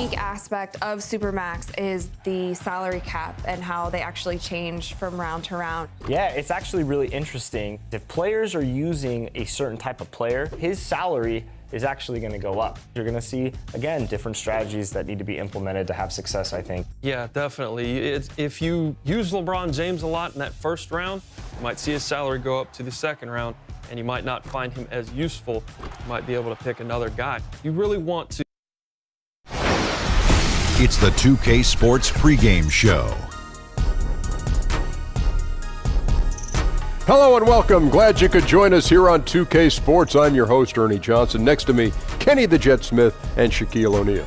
unique aspect of Supermax is the salary cap and how they actually change from round to round. Yeah, it's actually really interesting. If players are using a certain type of player, his salary is actually going to go up. You're going to see, again, different strategies that need to be implemented to have success, I think. Yeah, definitely. If you use LeBron James a lot in that first round, you might see his salary go up to the second round, and you might not find him as useful. You might be able to pick another guy. You really want to. It's the 2K Sports pregame show. Hello and welcome. Glad you could join us here on 2K Sports. I'm your host, Ernie Johnson. Next to me, Kenny the Jet Smith and Shaquille O'Neal.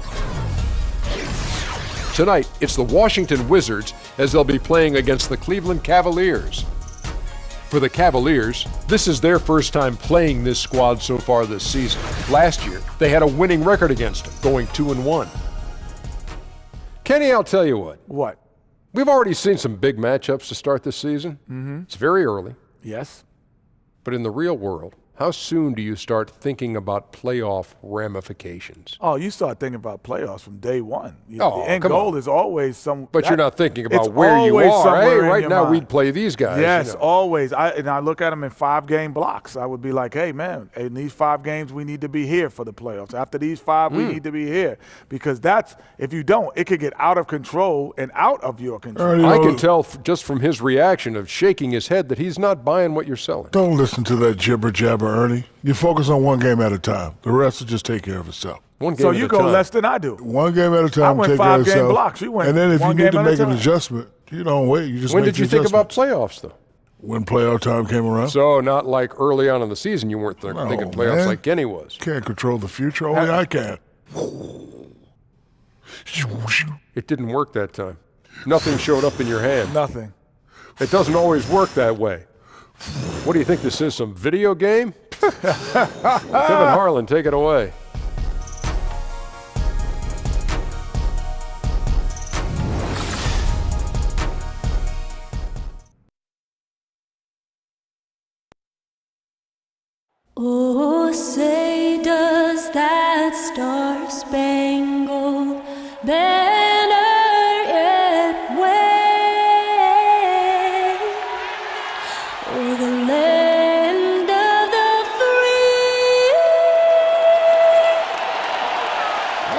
Tonight, it's the Washington Wizards as they'll be playing against the Cleveland Cavaliers. For the Cavaliers, this is their first time playing this squad so far this season. Last year, they had a winning record against them, going 2-1. Kenny, I'll tell you what. What? We've already seen some big matchups to start this season. It's very early. Yes. But in the real world, how soon do you start thinking about playoff ramifications? Oh, you start thinking about playoffs from day one. The Oh, end come goal on. is always some. But you're not thinking about it's where you always are. somewhere Hey, in right your now mind. we'd play these guys. Yes, you know. always. And I look at them in 5-game blocks. I would be like, hey, man, in these 5 games, we need to be here for the playoffs. After these 5, we need to be here. Because that's, if you don't, it could get out of control and out of your control. I can tell just from his reaction of shaking his head that he's not buying what you're selling. Don't listen to that jibber-jabber, Ernie. You focus on one game at a time. The rest will just take care of itself. One game So at you a go time. less than I do. One game at a time, I went take care of 5-game itself. blocks. You went and then if you one need game to at a make an time. adjustment, you don't wait. You just When make did you the think about adjustment. playoffs, though? When playoff time came around. So not like early on in the season you weren't thinking playoffs man. like Kenny was. Can't control the future. Only I can. It didn't work that time. Nothing showed up in your hand. Nothing. It doesn't always work that way. What do you think this is, some video game? Kevin Harlan, take it away. Oh, say does that star-spangled banner yet wave o'er the land of the free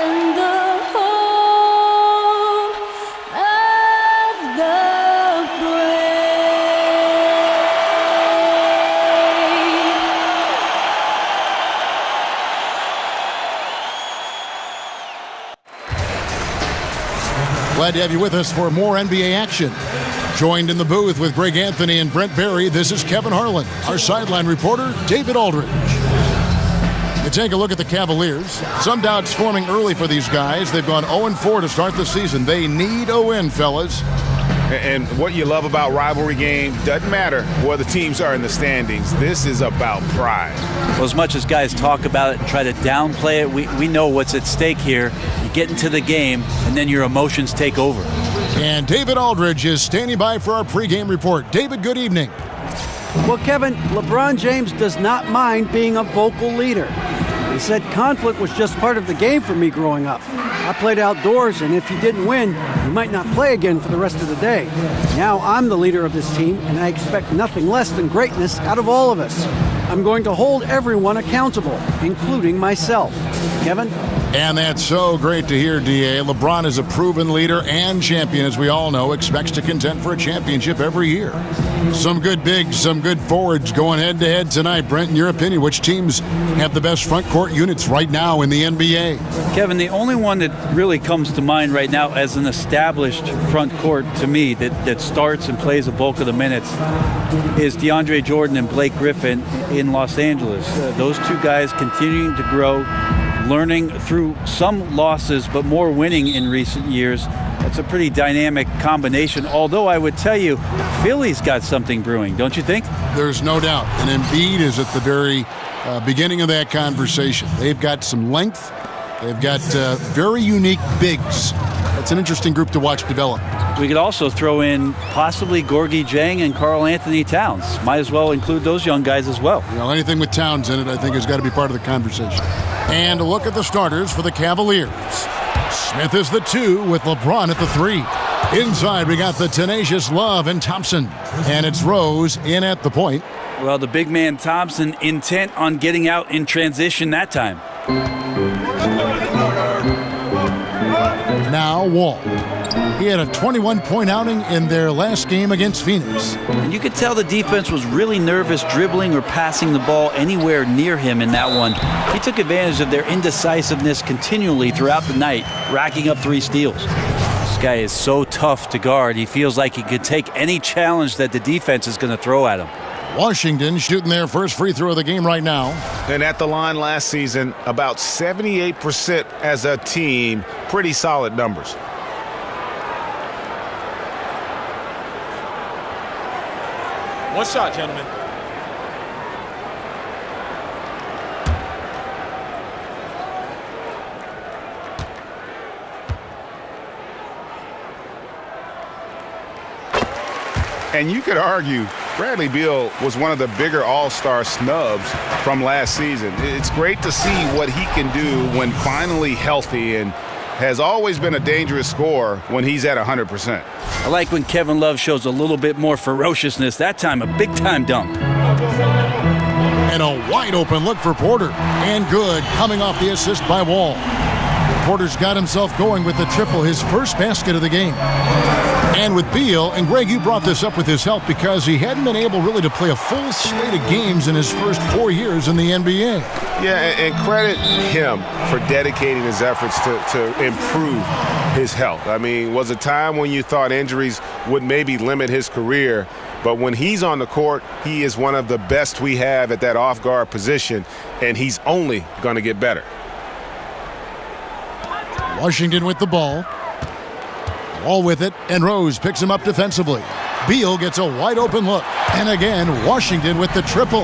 and the home of the Glad to have you with us for more NBA action. Joined in the booth with Greg Anthony and Brent Barry, this is Kevin Harlan. Our sideline reporter, David Aldridge. You take a look at the Cavaliers. Some doubts forming early for these guys. They've gone 0-4 to start the season. They need a win, fellas. And what you love about rivalry games, doesn't matter where the teams are in the standings. This is about pride. Well, as much as guys talk about it and try to downplay it, we know what's at stake here. You get into the game, and then your emotions take over. And David Aldridge is standing by for our pregame report. David, good evening. Well, Kevin, LeBron James does not mind being a vocal leader. He said conflict was just part of the game for me growing up. I played outdoors, and if you didn't win, you might not play again for the rest of the day. Now I'm the leader of this team, and I expect nothing less than greatness out of all of us. I'm going to hold everyone accountable, including myself. Kevin? And that's so great to hear, D.A. LeBron is a proven leader and champion, as we all know, expects to contend for a championship every year. Some good bigs, some good forwards going head-to-head tonight. Brent, in your opinion, which teams have the best front court units right now in the NBA? Kevin, the only one that really comes to mind right now as an established front court to me that starts and plays a bulk of the minutes is DeAndre Jordan and Blake Griffin in Los Angeles. Those two guys continuing to grow, learning through some losses, but more winning in recent years. That's a pretty dynamic combination, although I would tell you, Philly's got something brewing, don't you think? There's no doubt. And Embiid is at the very beginning of that conversation. They've got some length. They've got very unique bigs. That's an interesting group to watch develop. We could also throw in possibly Gorgie Jang and Karl Anthony Towns. Might as well include those young guys as well. You know, anything with Towns in it, I think, has got to be part of the conversation. And a look at the starters for the Cavaliers. Smith is the 2 with LeBron at the 3. Inside, we got the tenacious Love and Thompson. And it's Rose in at the point. Well, the big man Thompson intent on getting out in transition that time. Now Wall. He had a 21-point outing in their last game against Phoenix. And you could tell the defense was really nervous dribbling or passing the ball anywhere near him in that one. He took advantage of their indecisiveness continually throughout the night, racking up 3 steals. This guy is so tough to guard. He feels like he could take any challenge that the defense is going to throw at him. Washington shooting their first free throw of the game right now. And at the line last season, about 78% as a team. Pretty solid numbers. One shot, gentlemen. And you could argue Bradley Beal was one of the bigger all-star snubs from last season. It's great to see what he can do when finally healthy, and has always been a dangerous scorer when he's at 100%. I like when Kevin Love shows a little bit more ferociousness. That time, a big-time dunk. And a wide-open look for Porter. And good, coming off the assist by Wall. Porter's got himself going with the triple, his first basket of the game. And with Beal, and Greg, you brought this up with his help because he hadn't been able really to play a full slate of games in his first 4 years in the NBA. Yeah, and credit him for dedicating his efforts to improve his health. I mean, was a time when you thought injuries would maybe limit his career, but when he's on the court, he is one of the best we have at that off-guard position, and he's only going to get better. Washington with the ball. Wall with it, and Rose picks him up defensively. Beal gets a wide-open look. And again, Washington with the triple.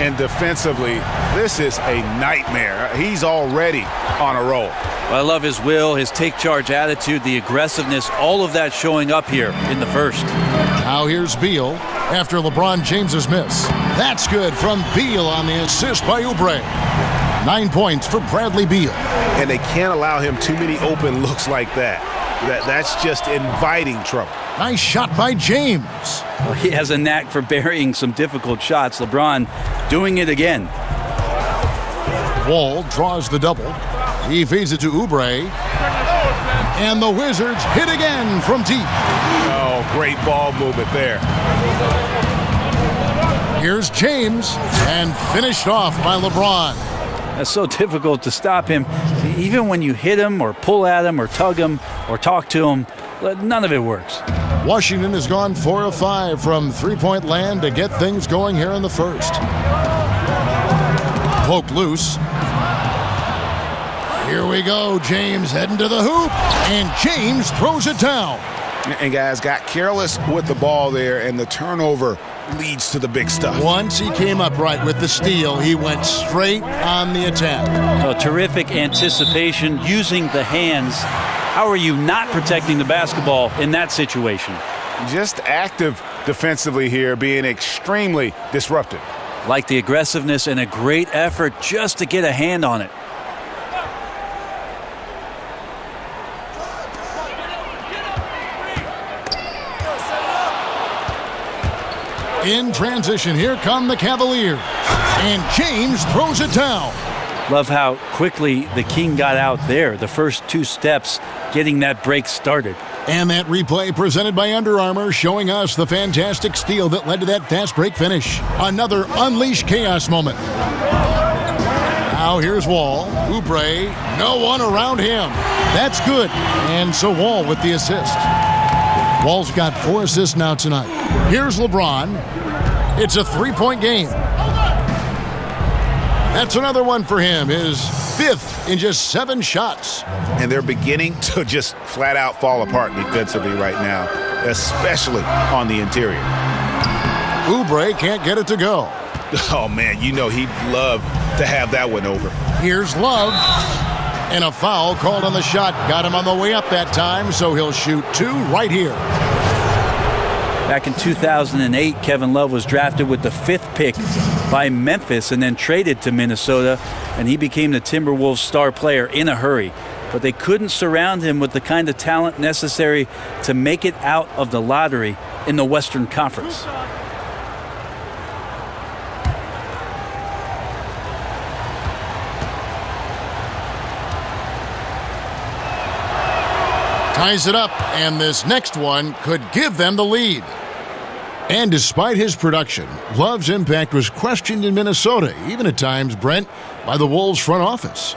And defensively, this is a nightmare. He's already on a roll. Well, I love his will, his take-charge attitude, the aggressiveness, all of that showing up here in the first. Now here's Beal after LeBron James's miss. That's good from Beal on the assist by Oubre. 9 points for Bradley Beal. And they can't allow him too many open looks like that. That's just inviting trouble. Nice shot by James. Well, he has a knack for burying some difficult shots. LeBron doing it again. Wall draws the double. He feeds it to Oubre. And the Wizards hit again from deep. Oh, great ball movement there. Here's James, and finished off by LeBron. That's so difficult to stop him. Even when you hit him or pull at him or tug him or talk to him, none of it works. Washington has gone 4 of 5 from three-point land to get things going here in the first. Poked loose. Here we go. James heading to the hoop, and James throws it down. And guys got careless with the ball there, and the turnover leads to the big stuff. Once he came upright with the steal, he went straight on the attack. Oh, terrific anticipation using the hands. How are you not protecting the basketball in that situation? Just active defensively here, being extremely disruptive. Like the aggressiveness and a great effort just to get a hand on it. In transition, here come the Cavaliers. And James throws it down. Love how quickly the King got out there. The first 2 steps getting that break started. And that replay presented by Under Armour showing us the fantastic steal that led to that fast break finish. Another unleashed chaos moment. Now here's Wall. Oubre, no one around him. That's good. And so Wall with the assist. Wall's got 4 assists now tonight. Here's LeBron. It's a 3-point game. That's another one for him, his 5th in just 7 shots. And they're beginning to just flat out fall apart defensively right now, especially on the interior. Oubre can't get it to go. Oh, man, you know he'd love to have that one over. Here's Love. And a foul called on the shot. Got him on the way up that time, so he'll shoot 2 right here. Back in 2008, Kevin Love was drafted with the 5th pick by Memphis and then traded to Minnesota, and he became the Timberwolves star player in a hurry. but they couldn't surround him with the kind of talent necessary to make it out of the lottery in the Western Conference. Ties it up, and this next one could give them the lead. And despite his production, Love's impact was questioned in Minnesota, even at times, Brent, by the Wolves front office.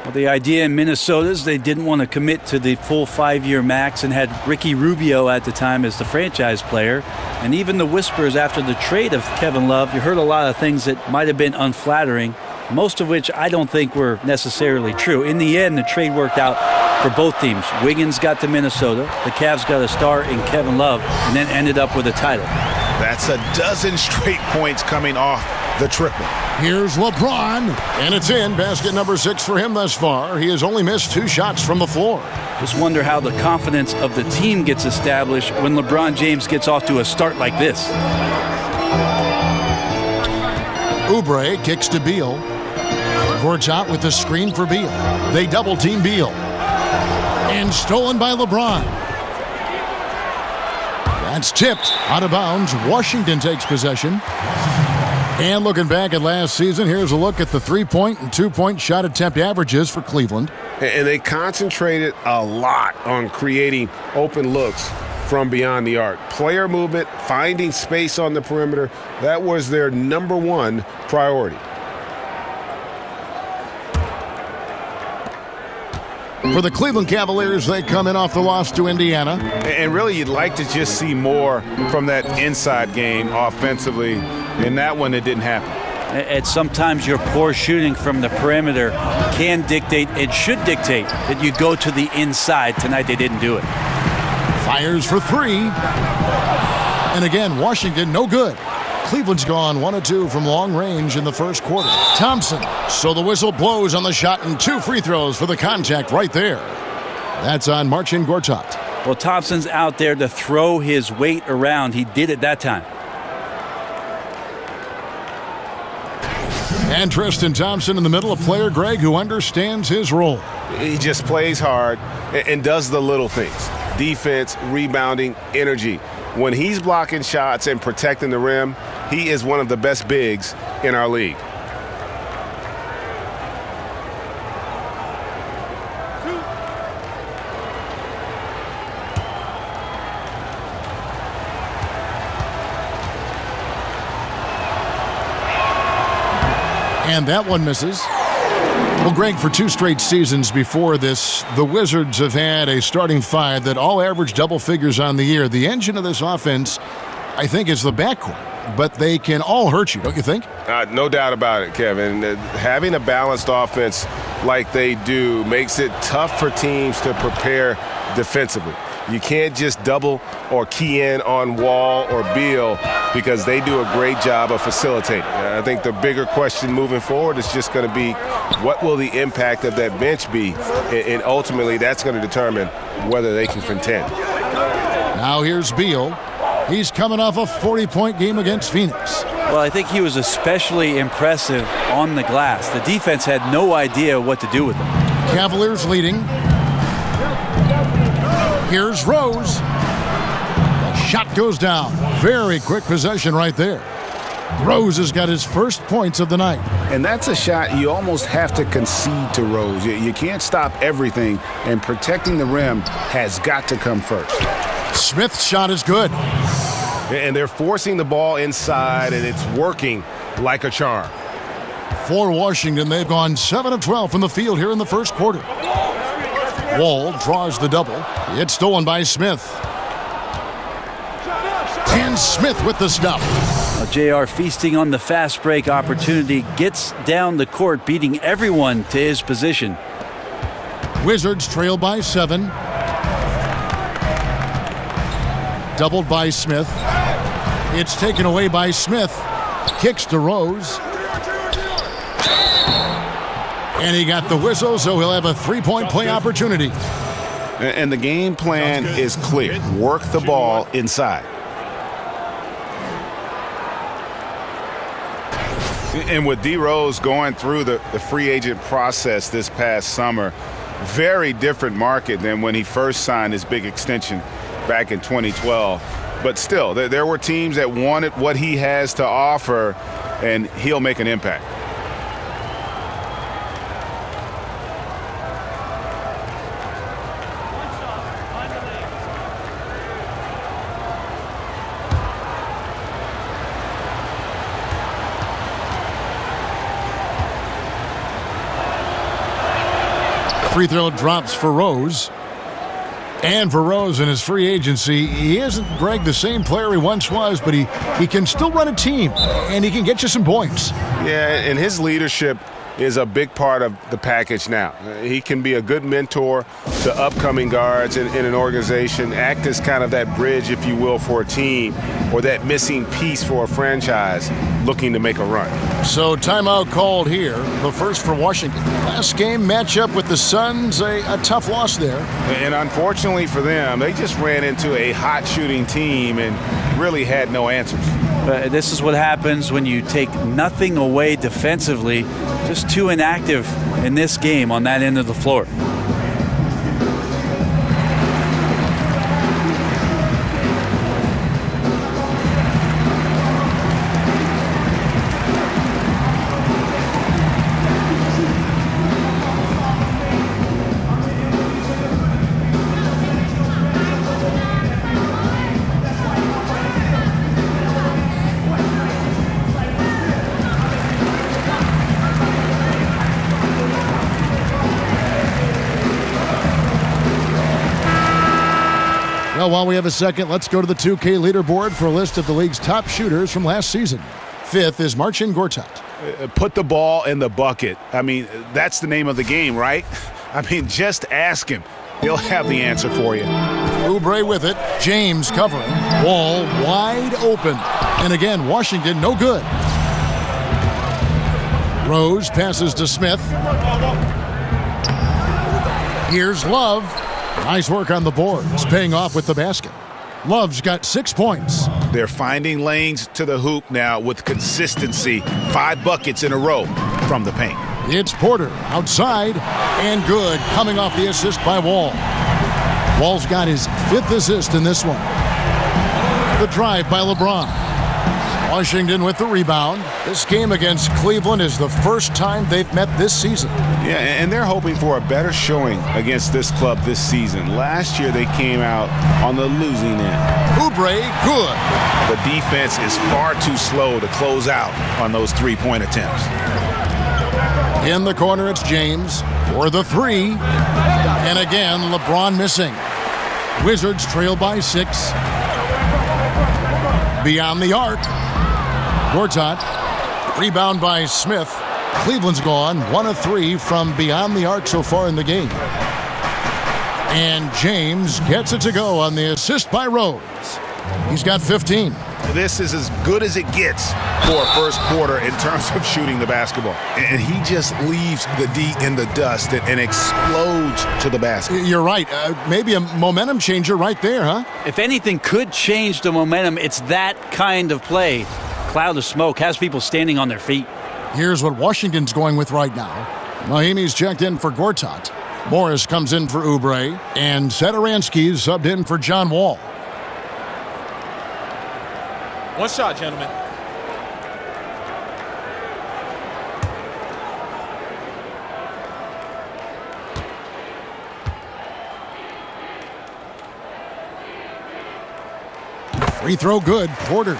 Well, the idea in Minnesota is they didn't want to commit to the full 5-year max and had Ricky Rubio at the time as the franchise player. And even the whispers after the trade of Kevin Love, you heard a lot of things that might have been unflattering, most of which I don't think were necessarily true. In the end, the trade worked out for both teams. Wiggins got to Minnesota, the Cavs got a star in Kevin Love, and then ended up with a title. That's a dozen straight points coming off the triple. Here's LeBron, and it's in. Basket number 6 for him thus far. He has only missed 2 shots from the floor. Just wonder how the confidence of the team gets established when LeBron James gets off to a start like this. Oubre kicks to Beal. Gortat with the screen for Beal. They double-team Beal. And stolen by LeBron. That's tipped out of bounds. Washington takes possession. And looking back at last season, here's a look at the 3-point and 2-point shot attempt averages for Cleveland. And they concentrated a lot on creating open looks from beyond the arc. Player movement, finding space on the perimeter, that was their number 1 priority. For the Cleveland Cavaliers, they come in off the loss to Indiana. And really, you'd like to just see more from that inside game offensively. In that one, it didn't happen. And sometimes your poor shooting from the perimeter can dictate, it should dictate, that you go to the inside. Tonight, they didn't do it. Fires for 3. And again, Washington, no good. Cleveland's gone 1 of 2 from long range in the first quarter. Thompson. So the whistle blows on the shot and 2 free throws for the contact right there. That's on Marcin Gortat. Well, Thompson's out there to throw his weight around. He did it that time. And Tristan Thompson in the middle, a player, Greg, who understands his role. He just plays hard and does the little things. Defense, rebounding, energy. When he's blocking shots and protecting the rim, he is one of the best bigs in our league. And that one misses. Well, Greg, for 2 straight seasons before this, the Wizards have had a starting 5 that all average double figures on the year. The engine of this offense, I think, is the backcourt, but they can all hurt you, don't you think? No doubt about it, Kevin. Having a balanced offense like they do makes it tough for teams to prepare defensively. You can't just double or key in on Wall or Beal because they do a great job of facilitating. I think the bigger question moving forward is just going to be what will the impact of that bench be? And ultimately, that's going to determine whether they can contend. Now here's Beal. He's coming off a 40-point game against Phoenix. Well, I think he was especially impressive on the glass. The defense had no idea what to do with him. Cavaliers leading. Here's Rose. The shot goes down. Very quick possession right there. Rose has got his first points of the night. And that's a shot you almost have to concede to Rose. You can't stop everything, and protecting the rim has got to come first. Smith's shot is good. And they're forcing the ball inside, and it's working like a charm. For Washington, they've gone 7 of 12 from the field here in the first quarter. Wall draws the double. It's stolen by Smith. And Smith with the stop. JR feasting on the fast break opportunity, gets down the court, beating everyone to his position. Wizards trail by 7. Doubled by Smith. It's taken away by Smith. Kicks to Rose. And he got the whistle, so he'll have a 3-point play opportunity. And the game plan is clear. Work the ball inside. And with D. Rose going through the free agent process this past summer, very different market than when he first signed his big extension back in 2012. But still, there were teams that wanted what he has to offer, and he'll make an impact. Free throw drops for Rose. And for Rose in his free agency, he isn't, Greg, the same player he once was, but he can still run a team, and he can get you some points. Yeah, and his leadership is a big part of the package now. He can be a good mentor to upcoming guards in an organization, act as kind of that bridge, if you will, for a team, or that missing piece for a franchise looking to make a run. So timeout called here, the first for Washington. Last game matchup with the Suns, a tough loss there. And unfortunately for them, they just ran into a hot shooting team and really had no answers. This is what happens when you take nothing away defensively. Just too inactive in this game on that end of the floor. Well, while we have a second, let's go to the 2K leaderboard for a list of the league's top shooters from last season. Fifth is Marcin Gortat. Put the ball in the bucket. I mean, that's the name of the game, right? I mean, just ask him. He'll have the answer for you. Oubre with it. James covering. Wall wide open. And again, Washington no good. Rose passes to Smith. Here's Love. Nice work on the boards, paying off with the basket. Love's got 6 points. They're finding lanes to the hoop now with consistency. 5 buckets in a row from the paint. It's Porter outside and good, coming off the assist by Wall. Wall's got his 5th assist in this one. The drive by LeBron. Washington with the rebound. This game against Cleveland is the first time they've met this season. Yeah, and they're hoping for a better showing against this club this season. Last year they came out on the losing end. Oubre, good. The defense is far too slow to close out on those three-point attempts. In the corner, it's James for the 3. And again, LeBron missing. Wizards trail by 6. Beyond the arc. Gortat, rebound by Smith. Cleveland's gone 1 of 3 from beyond the arc so far in the game. And James gets it to go on the assist by Rose. He's got 15. This is as good as it gets for a first quarter in terms of shooting the basketball. And he just leaves the D in the dust and explodes to the basket. You're right. Maybe a momentum changer right there, huh? If anything could change the momentum, it's that kind of play. Cloud of smoke has people standing on their feet. Here's what Washington's going with right now. Mahimi's checked in for Gortat. Morris comes in for Oubre. And Satoransky's subbed in for John Wall. One shot, gentlemen. Free throw good. Porter.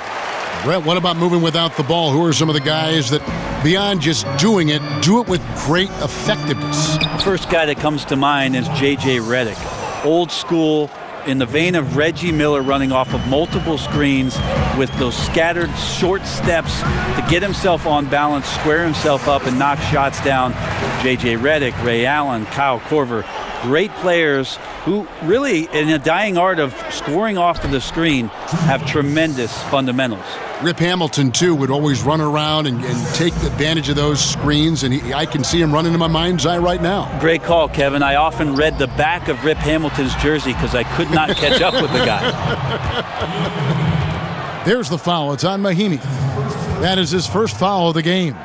Brett, what about moving without the ball? Who are some of the guys that, beyond just doing it, do it with great effectiveness? The first guy that comes to mind is J.J. Redick. Old school, in the vein of Reggie Miller, running off of multiple screens with those scattered short steps to get himself on balance, square himself up, and knock shots down. J.J. Redick, Ray Allen, Kyle Korver. Great players who really, in a dying art of scoring off of the screen, have tremendous fundamentals. Rip Hamilton, too, would always run around and take advantage of those screens, and I can see him running in my mind's eye right now. Great call, Kevin. I often read the back of Rip Hamilton's jersey because I could not catch up with the guy. There's the foul. It's on Mahimi. That is his first foul of the game.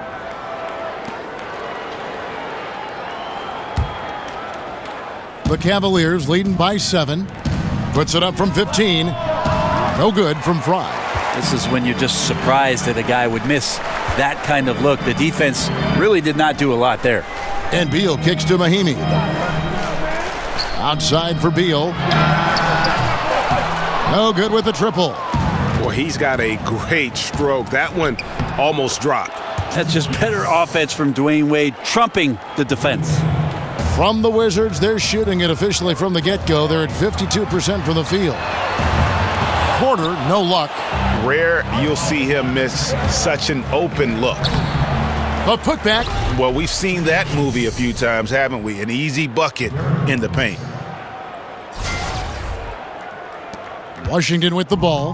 The Cavaliers leading by 7. Puts it up from 15. No good from Fry. This is when you're just surprised that a guy would miss that kind of look. The defense really did not do a lot there. And Beal kicks to Mahimi. Outside for Beal. No good with the triple. Well, he's got a great stroke. That one almost dropped. That's just better offense from Dwayne Wade, trumping the defense. From the Wizards, they're shooting it officially from the get-go. They're at 52% from the field. Porter, no luck. Rare you'll see him miss such an open look. A putback. Well, we've seen that movie a few times, haven't we? An easy bucket in the paint. Washington with the ball.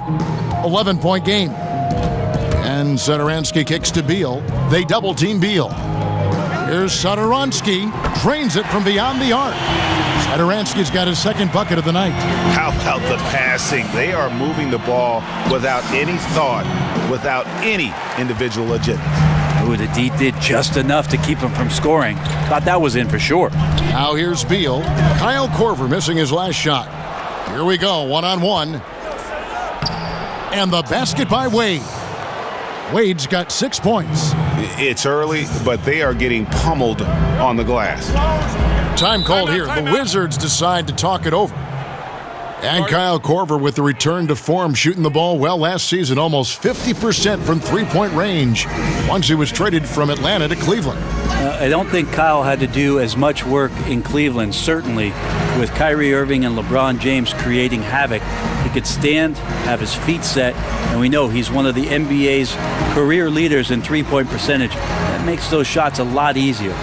11-point game. And Satoransky kicks to Beal. They double-team Beal. Here's Satoransky. Drains it from beyond the arc. Satoransky's got his second bucket of the night. How about the passing? They are moving the ball without any thought, without any individual agenda. Ooh, the D did just enough to keep him from scoring. Thought that was in for sure. Now here's Beal. Kyle Korver missing his last shot. Here we go, one-on-one. And the basket by Wade. Wade's got 6 points. It's early, but they are getting pummeled on the glass. Time called here. The Wizards decide to talk it over. And Kyle Korver with the return to form, shooting the ball well last season, almost 50% from three-point range once he was traded from Atlanta to Cleveland. I don't think Kyle had to do as much work in Cleveland, certainly, with Kyrie Irving and LeBron James creating havoc. He could stand, have his feet set, and we know he's one of the NBA's career leaders in three-point percentage. That makes those shots a lot easier.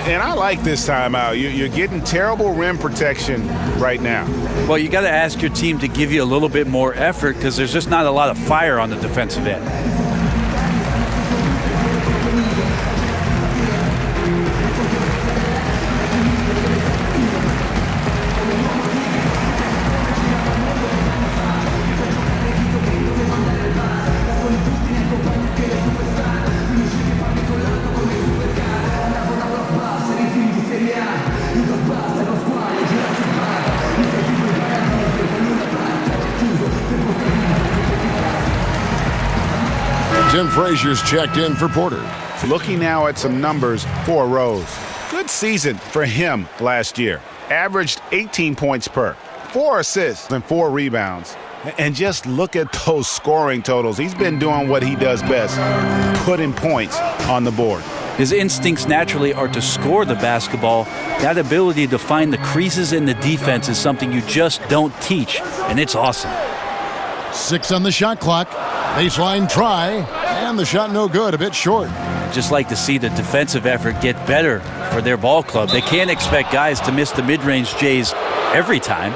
And I like this timeout. You're getting terrible rim protection right now. Well, you got to ask your team to give you a little bit more effort because there's just not a lot of fire on the defensive end. Tim Frazier's checked in for Porter. Looking now at some numbers for Rose. Good season for him last year. Averaged 18 points per, 4 assists and 4 rebounds. And just look at those scoring totals. He's been doing what he does best, putting points on the board. His instincts naturally are to score the basketball. That ability to find the creases in the defense is something you just don't teach, and it's awesome. 6 on the shot clock. Baseline try, and the shot no good, a bit short. Just like to see the defensive effort get better for their ball club. They can't expect guys to miss the mid-range Jays every time.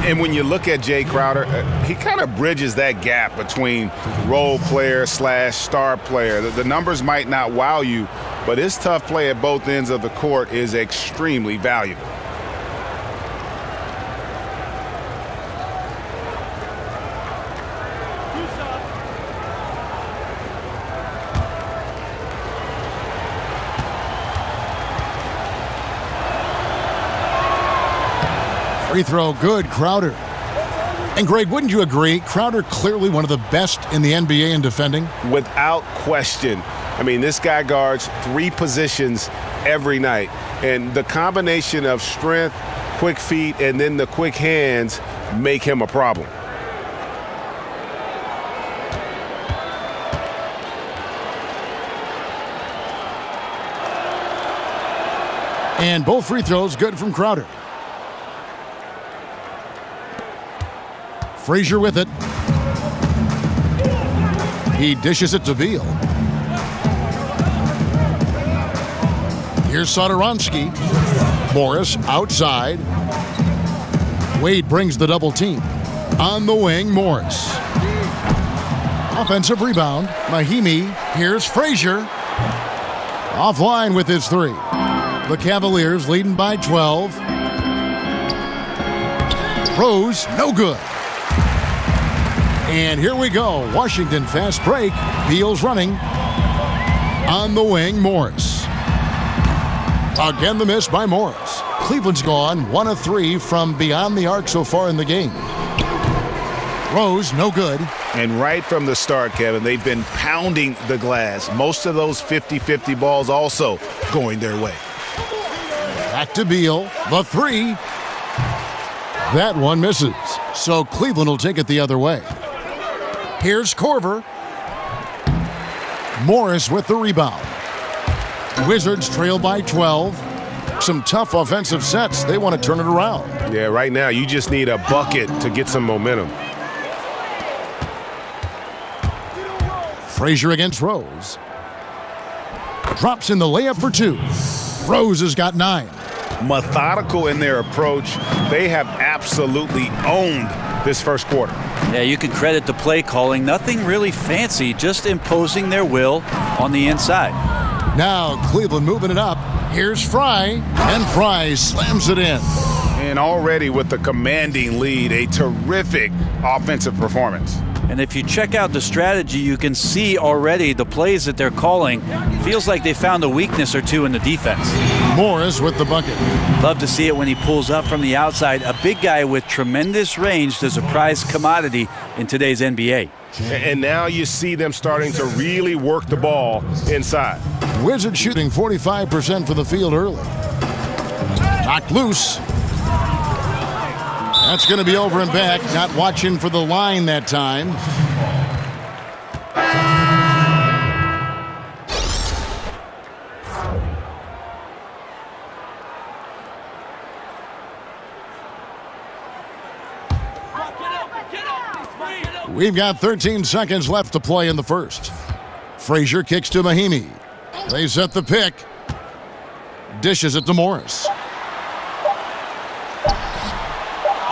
And when you look at Jay Crowder, he kind of bridges that gap between role player / star player. The numbers might not wow you, but his tough play at both ends of the court is extremely valuable. Free throw, good, Crowder. And Greg, wouldn't you agree, Crowder clearly one of the best in the NBA in defending? Without question. I mean, this guy guards 3 positions every night. And the combination of strength, quick feet, and then the quick hands make him a problem. And both free throws good from Crowder. Frazier with it. He dishes it to Beal. Here's Satoransky. Morris outside. Wade brings the double team. On the wing, Morris. Offensive rebound. Mahimi. Here's Frazier. Offline with his 3. The Cavaliers leading by 12. Rose, no good. And here we go. Washington fast break. Beal's running. On the wing, Morris. Again, the miss by Morris. Cleveland's gone 1 of 3 from beyond the arc so far in the game. Rose, no good. And right from the start, Kevin, they've been pounding the glass. Most of those 50-50 balls also going their way. Back to Beal. The 3. That one misses. So Cleveland will take it the other way. Here's Korver. Morris with the rebound. Wizards trail by 12. Some tough offensive sets. They want to turn it around. Yeah, right now you just need a bucket to get some momentum. Frazier against Rose. Drops in the layup for 2. Rose has got 9. Methodical in their approach. They have absolutely owned this first quarter. Yeah, you can credit the play calling. Nothing really fancy, just imposing their will on the inside. Now Cleveland moving it up. Here's Fry, and Fry slams it in. And already with the commanding lead, a terrific offensive performance. And if you check out the strategy, you can see already the plays that they're calling. Feels like they found a weakness or two in the defense. Morris with the bucket. Love to see it when he pulls up from the outside. A big guy with tremendous range is a prized commodity in today's NBA. And now you see them starting to really work the ball inside. Wizards shooting 45% from the field early. Knocked loose. That's going to be over and back. Not watching for the line that time. We've got 13 seconds left to play in the first. Frazier kicks to Mahimi. They set the pick. Dishes it to Morris.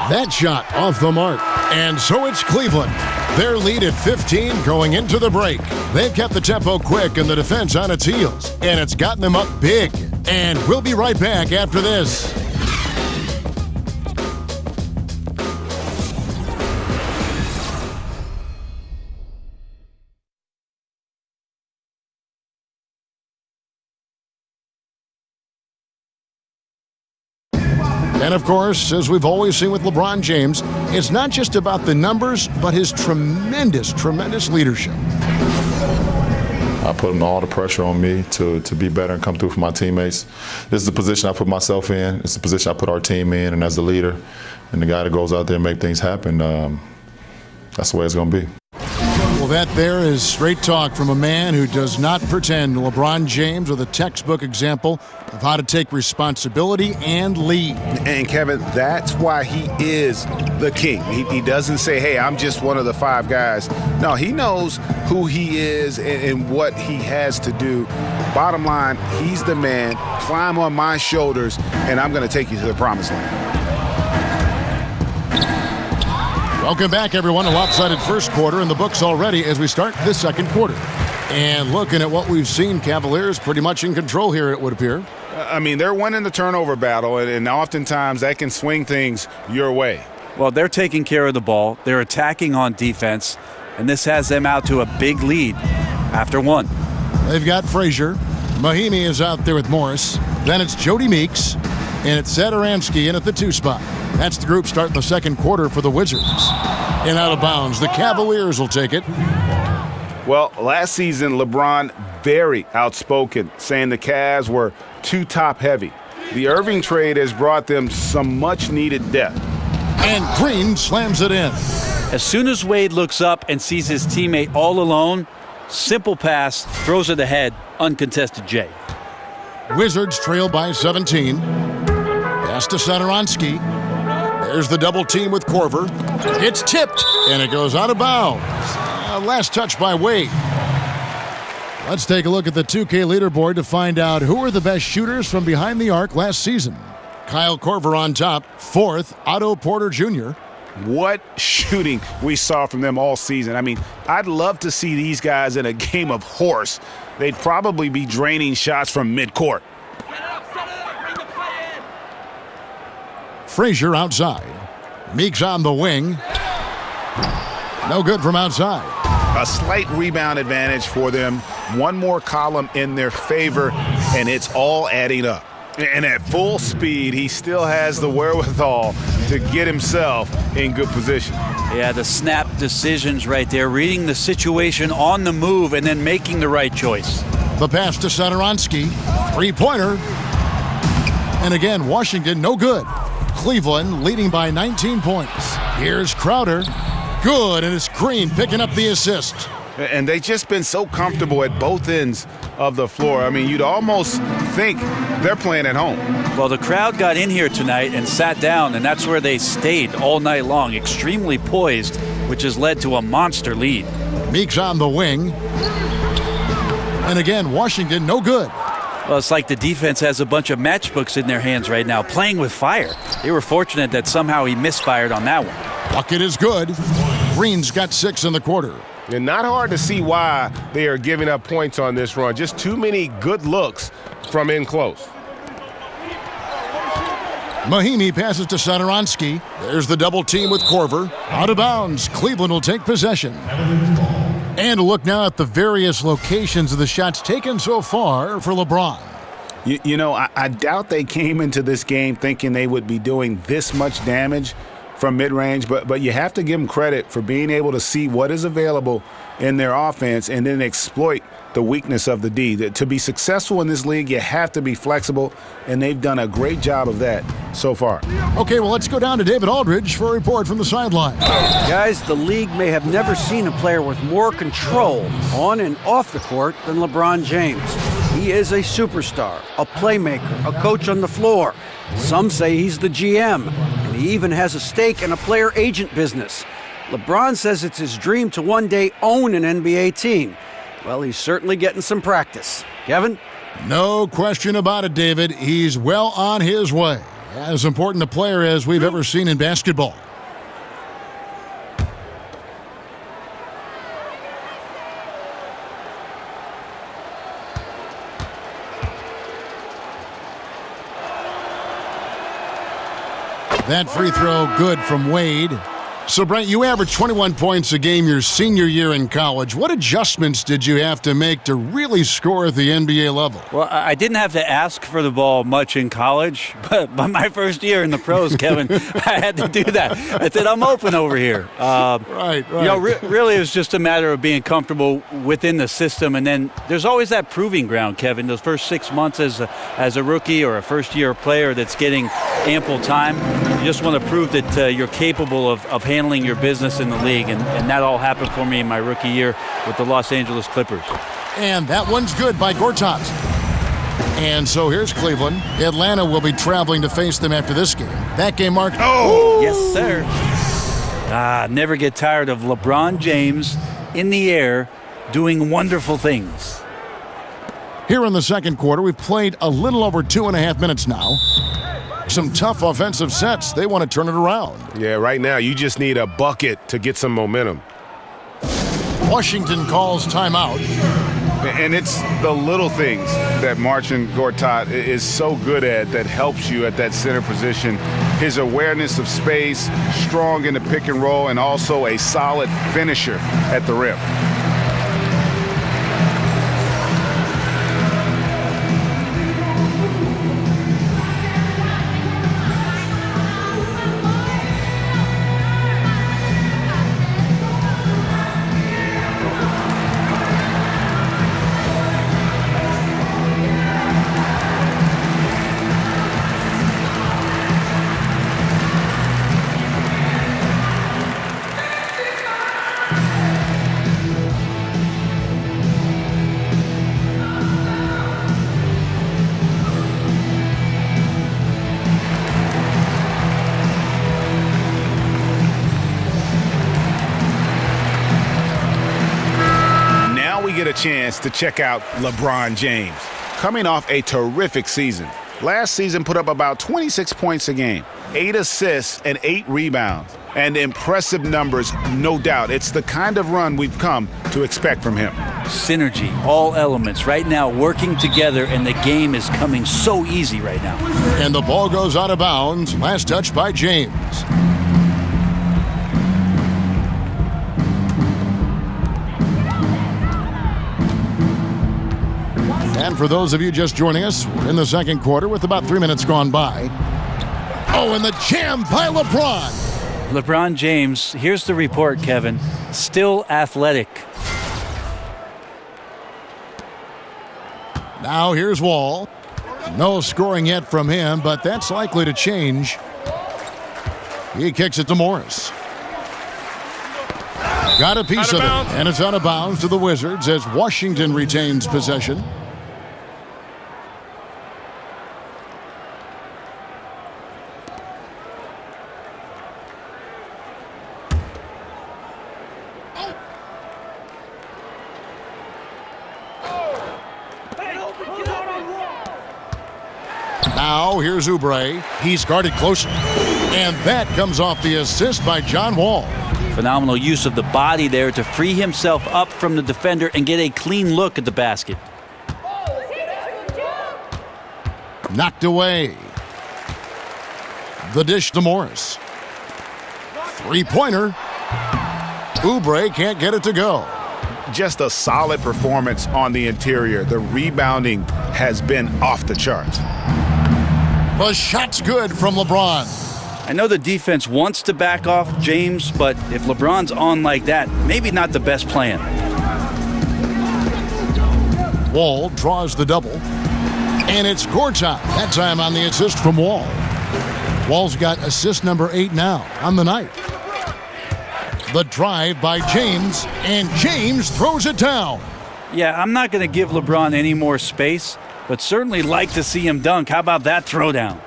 That shot off the mark. And so it's Cleveland. Their lead at 15 going into the break. They've kept the tempo quick and the defense on its heels. And it's gotten them up big. And we'll be right back after this. And of course, as we've always seen with LeBron James, it's not just about the numbers, but his tremendous, tremendous leadership. I put all the pressure on me to be better and come through for my teammates. This is the position I put myself in. It's the position I put our team in. And as the leader and the guy that goes out there and make things happen, that's the way it's going to be. Well, that there is straight talk from a man who does not pretend. LeBron James with a textbook example of how to take responsibility and lead. And Kevin, that's why he is the king. He doesn't say, hey, I'm just one of the 5 guys. No, he knows who he is and what he has to do. Bottom line, he's the man. Climb on my shoulders, and I'm going to take you to the promised land. Welcome back, everyone. A lopsided first quarter in the books already as we start the second quarter. And looking at what we've seen, Cavaliers pretty much in control here, it would appear. I mean, they're winning the turnover battle, and oftentimes that can swing things your way. Well, they're taking care of the ball. They're attacking on defense, and this has them out to a big lead after 1. They've got Frazier. Mahimi is out there with Morris. Then it's Jody Meeks, and it's Satoransky in at the 2 spot. That's the group starting the second quarter for the Wizards. And out of bounds, the Cavaliers will take it. Well, last season, LeBron very outspoken, saying the Cavs were too top-heavy. The Irving trade has brought them some much-needed depth. And Green slams it in. As soon as Wade looks up and sees his teammate all alone, simple pass, throws it ahead, uncontested J. Wizards trail by 17. Pass to Satoransky. There's the double team with Korver. It's tipped, and it goes out of bounds. Last touch by Wade. Let's take a look at the 2K leaderboard to find out who are the best shooters from behind the arc last season. Kyle Korver on top. 4th, Otto Porter Jr. What shooting we saw from them all season. I mean, I'd love to see these guys in a game of horse. They'd probably be draining shots from midcourt. Frazier outside. Meeks on the wing. No good from outside. A slight rebound advantage for them. One more column in their favor, and it's all adding up. And at full speed, he still has the wherewithal to get himself in good position. Yeah, the snap decisions right there, reading the situation on the move and then making the right choice. The pass to Satoransky. Three-pointer. And again, Washington no good. Cleveland leading by 19 points. Here's Crowder. Good, and it's Green picking up the assist. And they've just been so comfortable at both ends of the floor. I mean, you'd almost think they're playing at home. Well, the crowd got in here tonight and sat down, and that's where they stayed all night long, extremely poised, which has led to a monster lead. Meeks on the wing. And again, Washington no good. Well, it's like the defense has a bunch of matchbooks in their hands right now, playing with fire. They were fortunate that somehow he misfired on that one. Bucket is good. Green's got 6 in the quarter. And not hard to see why they are giving up points on this run. Just too many good looks from in close. Mahimi passes to Satoransky. There's the double team with Korver. Out of bounds. Cleveland will take possession. And look now at the various locations of the shots taken so far for LeBron. You know, I doubt they came into this game thinking they would be doing this much damage from mid-range, but you have to give them credit for being able to see what is available in their offense and then exploit the weakness of the D. To be successful in this league, you have to be flexible, and they've done a great job of that so far. Okay, well, let's go down to David Aldridge for a report from the sideline. Guys, the league may have never seen a player with more control on and off the court than LeBron James. He is a superstar, a playmaker, a coach on the floor. Some say he's the GM, and he even has a stake in a player agent business. LeBron says it's his dream to one day own an NBA team. Well, he's certainly getting some practice. Kevin? No question about it, David. He's well on his way. As important a player as we've ever seen in basketball. That free throw good from Wade. So, Brent, you averaged 21 points a game your senior year in college. What adjustments did you have to make to really score at the NBA level? Well, I didn't have to ask for the ball much in college, but my first year in the pros, Kevin, I had to do that. I said, I'm open over here. Right. You know, really it was just a matter of being comfortable within the system, and then there's always that proving ground, Kevin. Those first 6 months as a rookie or a first-year player that's getting ample time, you just want to prove that you're capable of handling your business in the league, and that all happened for me in my rookie year with the Los Angeles Clippers. And that one's good by Gortat. And so here's Cleveland. Atlanta will be traveling to face them after this game. That game marked. Oh! Yes, sir. Never get tired of LeBron James in the air doing wonderful things. Here in the second quarter, we've played a little over 2.5 minutes now. Some tough offensive sets. They want to turn it around. Yeah, right now you just need a bucket to get some momentum. Washington calls timeout. And it's the little things that Marcin Gortat is so good at that helps you at that center position. His awareness of space, strong in the pick and roll, and also a solid finisher at the rim. Get a chance to check out LeBron James, coming off a terrific season. Last season put up about 26 points a game, 8 assists and 8 rebounds, and impressive numbers, no doubt. It's the kind of run we've come to expect from him. Synergy, all elements right now working together, and the game is coming so easy right now. And the ball goes out of bounds. Last touch by James. And for those of you just joining us, we're in the second quarter with about 3 minutes gone by. Oh, and the jam by LeBron. LeBron James, here's the report, Kevin. Still athletic. Now here's Wall. No scoring yet from him, but that's likely to change. He kicks it to Morris. Got a piece of it, and it's out of bounds to the Wizards as Washington retains possession. Now here's Oubre. He's guarded closer. And that comes off the assist by John Wall. Phenomenal use of the body there to free himself up from the defender and get a clean look at the basket. Knocked away. The dish to Morris. Three-pointer. Oubre can't get it to go. Just a solid performance on the interior. The rebounding has been off the charts. The shot's good from LeBron. I know the defense wants to back off James, but if LeBron's on like that, maybe not the best plan. Wall draws the double. And it's Gortat. That time on the assist from Wall. Wall's got assist number 8 now on the night. The drive by James, and James throws it down. Yeah, I'm not going to give LeBron any more space, but certainly like to see him dunk. How about that throwdown?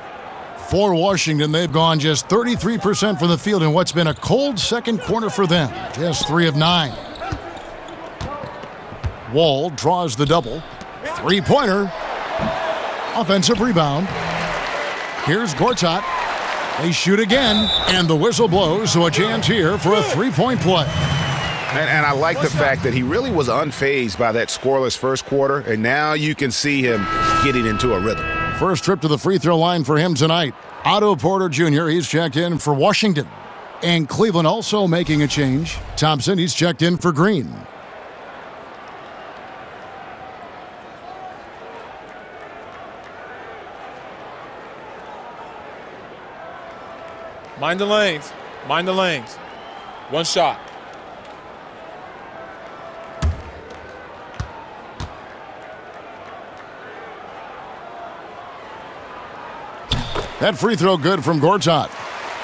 For Washington, they've gone just 33% from the field in what's been a cold second quarter for them. Just 3 of 9. Wall draws the double. Three-pointer. Offensive rebound. Here's Gortat. They shoot again, and the whistle blows, so a chance here for a three-point play. And I like the fact that he really was unfazed by that scoreless first quarter, and now you can see him getting into a rhythm. First trip to the free throw line for him tonight. Otto Porter Jr., he's checked in for Washington. And Cleveland also making a change. Thompson, he's checked in for Green. Mind the lanes. Mind the lanes. One shot. That free throw good from Gortat.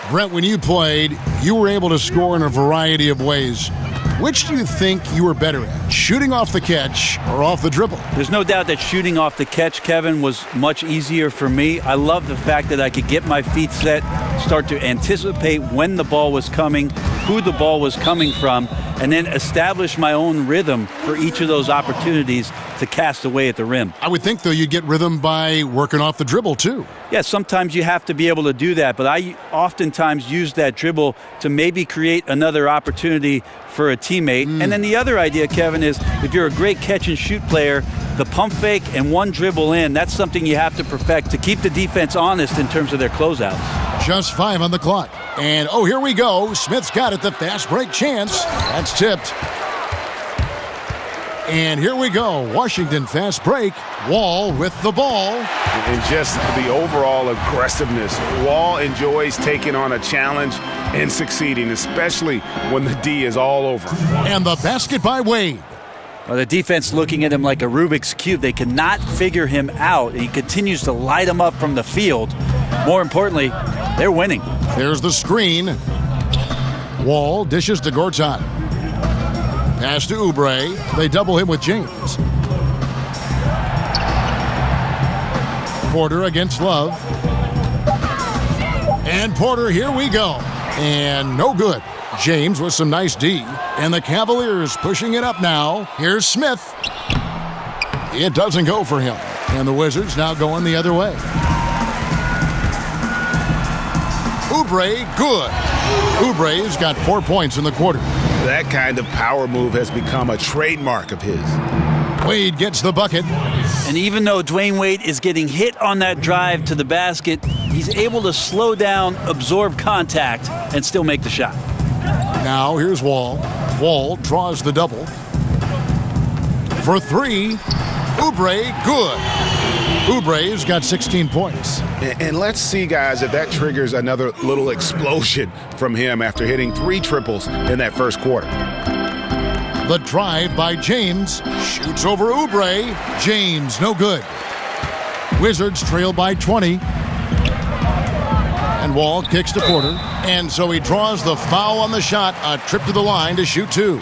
Brent, when you played, you were able to score in a variety of ways. Which do you think you were better at, shooting off the catch or off the dribble? There's no doubt that shooting off the catch, Kevin, was much easier for me. I love the fact that I could get my feet set, start to anticipate when the ball was coming, who the ball was coming from, and then establish my own rhythm for each of those opportunities to cast away at the rim. I would think, though, you'd get rhythm by working off the dribble, too. Yeah, sometimes you have to be able to do that, but I oftentimes use that dribble to maybe create another opportunity for a teammate. And then the other idea, Kevin, is if you're a great catch-and-shoot player, the pump fake and one dribble in, that's something you have to perfect to keep the defense honest in terms of their closeouts. Just 5 on the clock. And, oh, here we go. Smith's got it, the fast break chance. That's tipped. And here we go. Washington fast break. Wall with the ball. And just the overall aggressiveness. Wall enjoys taking on a challenge and succeeding, especially when the D is all over. And the basket by Wade. Well, the defense looking at him like a Rubik's Cube. They cannot figure him out. He continues to light them up from the field. More importantly, they're winning. There's the screen. Wall dishes to Gortat. Pass to Oubre. They double him with James. Porter against Love. And Porter, here we go. And no good. James with some nice D. And the Cavaliers pushing it up now. Here's Smith. It doesn't go for him. And the Wizards now going the other way. Oubre, good. Oubre's got 4 points in the quarter. That kind of power move has become a trademark of his. Wade gets the bucket. And even though Dwayne Wade is getting hit on that drive to the basket, he's able to slow down, absorb contact, and still make the shot. Now here's Wall. Wall draws the double. For 3. Oubre, good. Oubre's got 16 points. And let's see, guys, if that triggers another little explosion from him after hitting 3 triples in that first quarter. The drive by James. Shoots over Oubre. James, no good. Wizards trail by 20. And Wall kicks to Porter. And so he draws the foul on the shot. A trip to the line to shoot 2.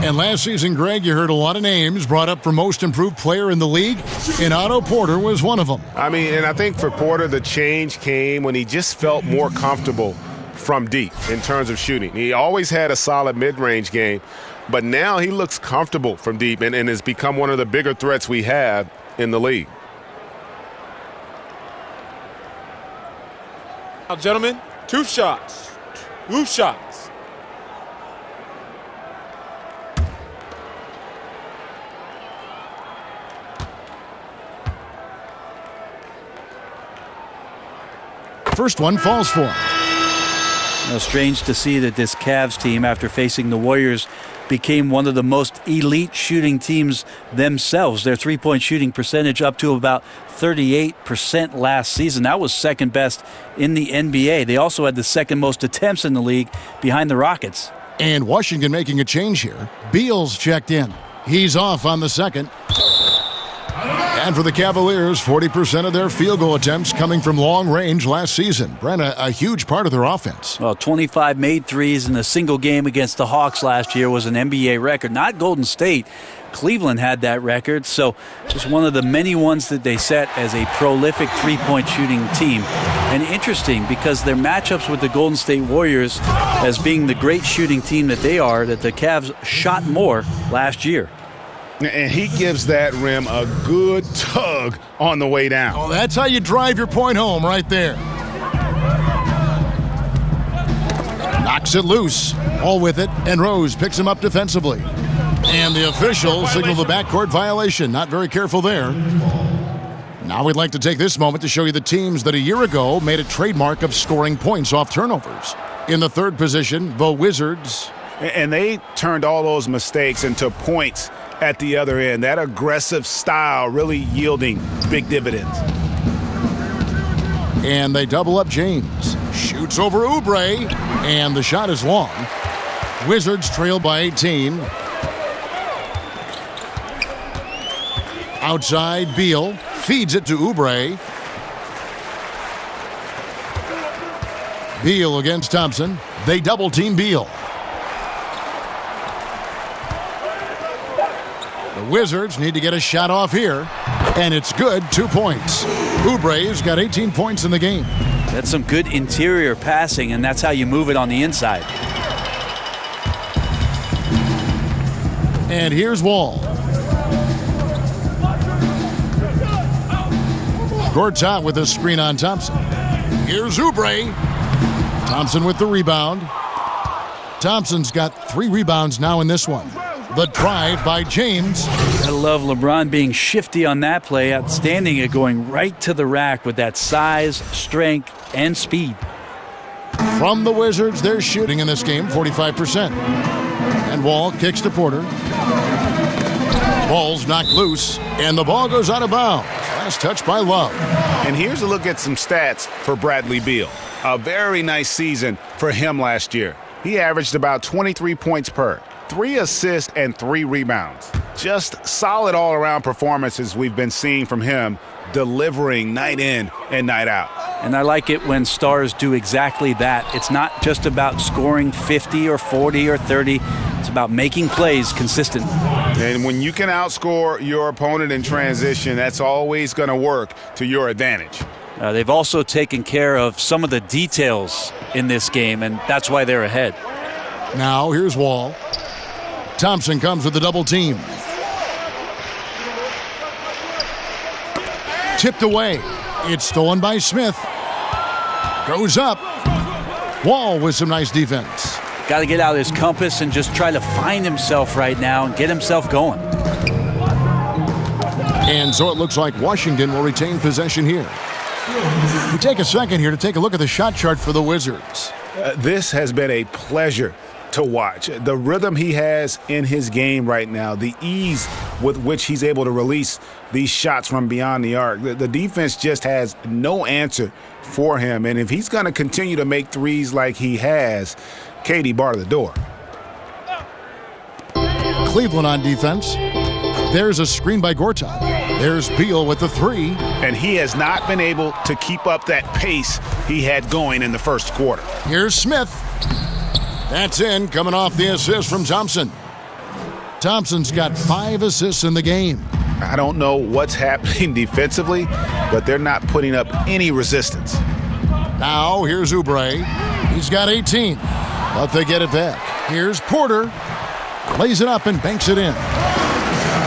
And last season, Greg, you heard a lot of names brought up for most improved player in the league, and Otto Porter was one of them. I mean, and I think for Porter, the change came when he just felt more comfortable from deep in terms of shooting. He always had a solid mid-range game, but now he looks comfortable from deep and has become one of the bigger threats we have in the league. Now, gentlemen, 2 shots. 2 shots. First one falls for him. Strange to see that this Cavs team, after facing the Warriors, became one of the most elite shooting teams themselves. Their three-point shooting percentage up to about 38% last season. That was second best in the NBA. They also had the second most attempts in the league behind the Rockets. And Washington making a change here. Beal's checked in. He's off on the second. And for the Cavaliers, 40% of their field goal attempts coming from long range last season. Brent, a huge part of their offense. Well, 25 made threes in a single game against the Hawks last year was an NBA record. Not Golden State. Cleveland had that record, so just one of the many ones that they set as a prolific three-point shooting team. And interesting, because their matchups with the Golden State Warriors, as being the great shooting team that they are, that the Cavs shot more last year. And he gives that rim a good tug on the way down. Oh, that's how you drive your point home right there. Knocks it loose. All with it, and Rose picks him up defensively. And the official signaled the backcourt violation. Not very careful there. Now we'd like to take this moment to show you the teams that a year ago made a trademark of scoring points off turnovers. In the third position, the Wizards. And they turned all those mistakes into points at the other end. That aggressive style really yielding big dividends. And they double up James. Shoots over Oubre. And the shot is long. Wizards trail by 18. Outside, Beal feeds it to Oubre. Beal against Thompson. They double team Beal. The Wizards need to get a shot off here, and it's good. 2 points. Oubre's got 18 points in the game. That's some good interior passing, and that's how you move it on the inside. And here's Wall. Gortat with a screen on Thompson. Here's Oubre. Thompson with the rebound. Thompson's got 3 rebounds now in this one. The drive by James. I love LeBron being shifty on that play. Outstanding at going right to the rack with that size, strength, and speed. From the Wizards, they're shooting in this game 45%. And Wall kicks to Porter. Ball's knocked loose, and the ball goes out of bounds. Last touch by Love. And here's a look at some stats for Bradley Beal. A very nice season for him last year. He averaged about 23 points per, 3 assists, and 3 rebounds. Just solid all-around performances we've been seeing from him, delivering night in and night out. And I like it when stars do exactly that. It's not just about scoring 50 or 40 or 30. It's about making plays consistent. And when you can outscore your opponent in transition, that's always going to work to your advantage. They've also taken care of some of the details in this game, and that's why they're ahead. Now here's Wall. Thompson comes with a double team. Tipped away. It's stolen by Smith. Goes up. Wall with some nice defense. Got to get out of his compass and just try to find himself right now and get himself going. And so it looks like Washington will retain possession here. We take a second here to take a look at the shot chart for the Wizards. This has been a pleasure to watch. The rhythm he has in his game right now, the ease with which he's able to release these shots from beyond the arc. The defense just has no answer for him. And if he's going to continue to make threes like he has, Katie, bar the door. Cleveland on defense. There's a screen by Gortat. There's Beal with the three. And he has not been able to keep up that pace he had going in the first quarter. Here's Smith. That's in, coming off the assist from Thompson. Thompson's got 5 assists in the game. I don't know what's happening defensively, but they're not putting up any resistance. Now here's Oubre. He's got 18, but they get it back. Here's Porter. Lays it up and banks it in.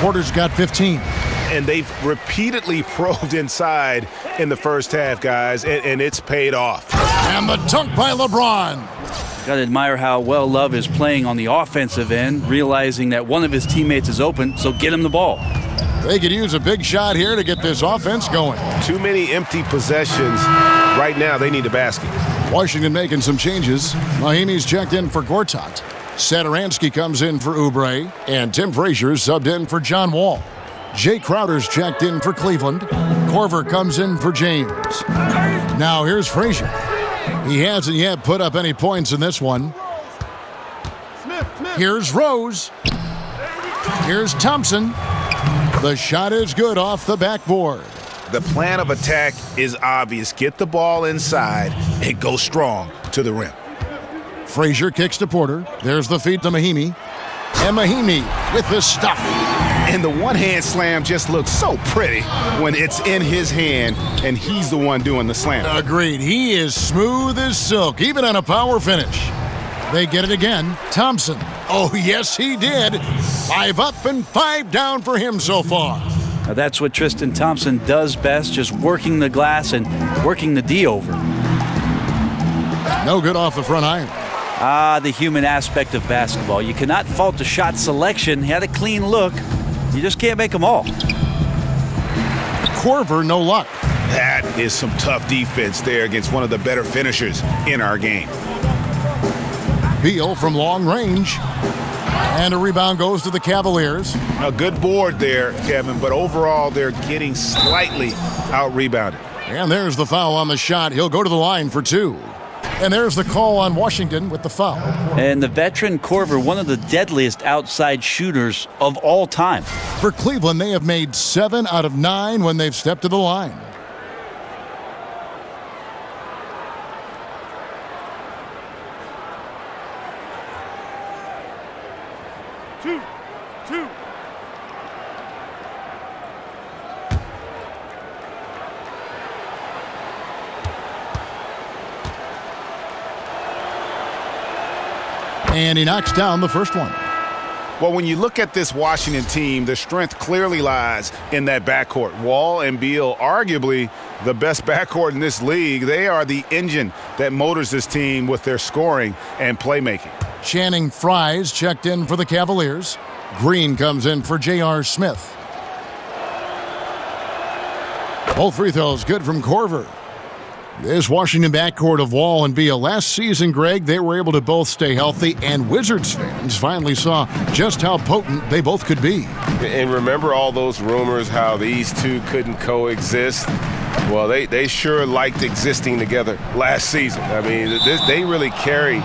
Porter's got 15. And they've repeatedly probed inside in the first half, guys, and it's paid off. And the dunk by LeBron. Got to admire how well Love is playing on the offensive end, realizing that one of his teammates is open, so get him the ball. They could use a big shot here to get this offense going. Too many empty possessions. Right now, they need a basket. Washington making some changes. Mahimi's checked in for Gortat. Satoransky comes in for Oubre, and Tim Frazier's subbed in for John Wall. Jay Crowder's checked in for Cleveland. Korver comes in for James. Now here's Frazier. He hasn't yet put up any points in this one. Here's Rose. Here's Thompson. The shot is good off the backboard. The plan of attack is obvious. Get the ball inside and go strong to the rim. Frazier kicks to Porter. There's the feed to Mahimi. And Mahimi with the stuff. And the one-hand slam just looks so pretty when it's in his hand and he's the one doing the slam. Agreed. He is smooth as silk, even on a power finish. They get it again. Thompson. Oh, yes, he did. 5 up and 5 down for him so far. Now that's what Tristan Thompson does best, just working the glass and working the D over. No good off the front iron. The human aspect of basketball. You cannot fault the shot selection. He had a clean look. You just can't make them all. Korver, no luck. That is some tough defense there against one of the better finishers in our game. Beal from long range. And a rebound goes to the Cavaliers. A good board there, Kevin, but overall they're getting slightly out-rebounded. And there's the foul on the shot. He'll go to the line for 2. And there's the call on Washington with the foul. And the veteran Korver, one of the deadliest outside shooters of all time. For Cleveland, they have made 7 out of 9 when they've stepped to the line. Two. And he knocks down the first one. Well, when you look at this Washington team, the strength clearly lies in that backcourt. Wall and Beal, arguably the best backcourt in this league. They are the engine that motors this team with their scoring and playmaking. Channing Frye's checked in for the Cavaliers. Green comes in for J.R. Smith. Both free throws good from Korver. This Washington backcourt of Wall and Beal. Last season, Greg, they were able to both stay healthy, and Wizards fans finally saw just how potent they both could be. And remember all those rumors how these two couldn't coexist? Well, they sure liked existing together last season. I mean, they really carried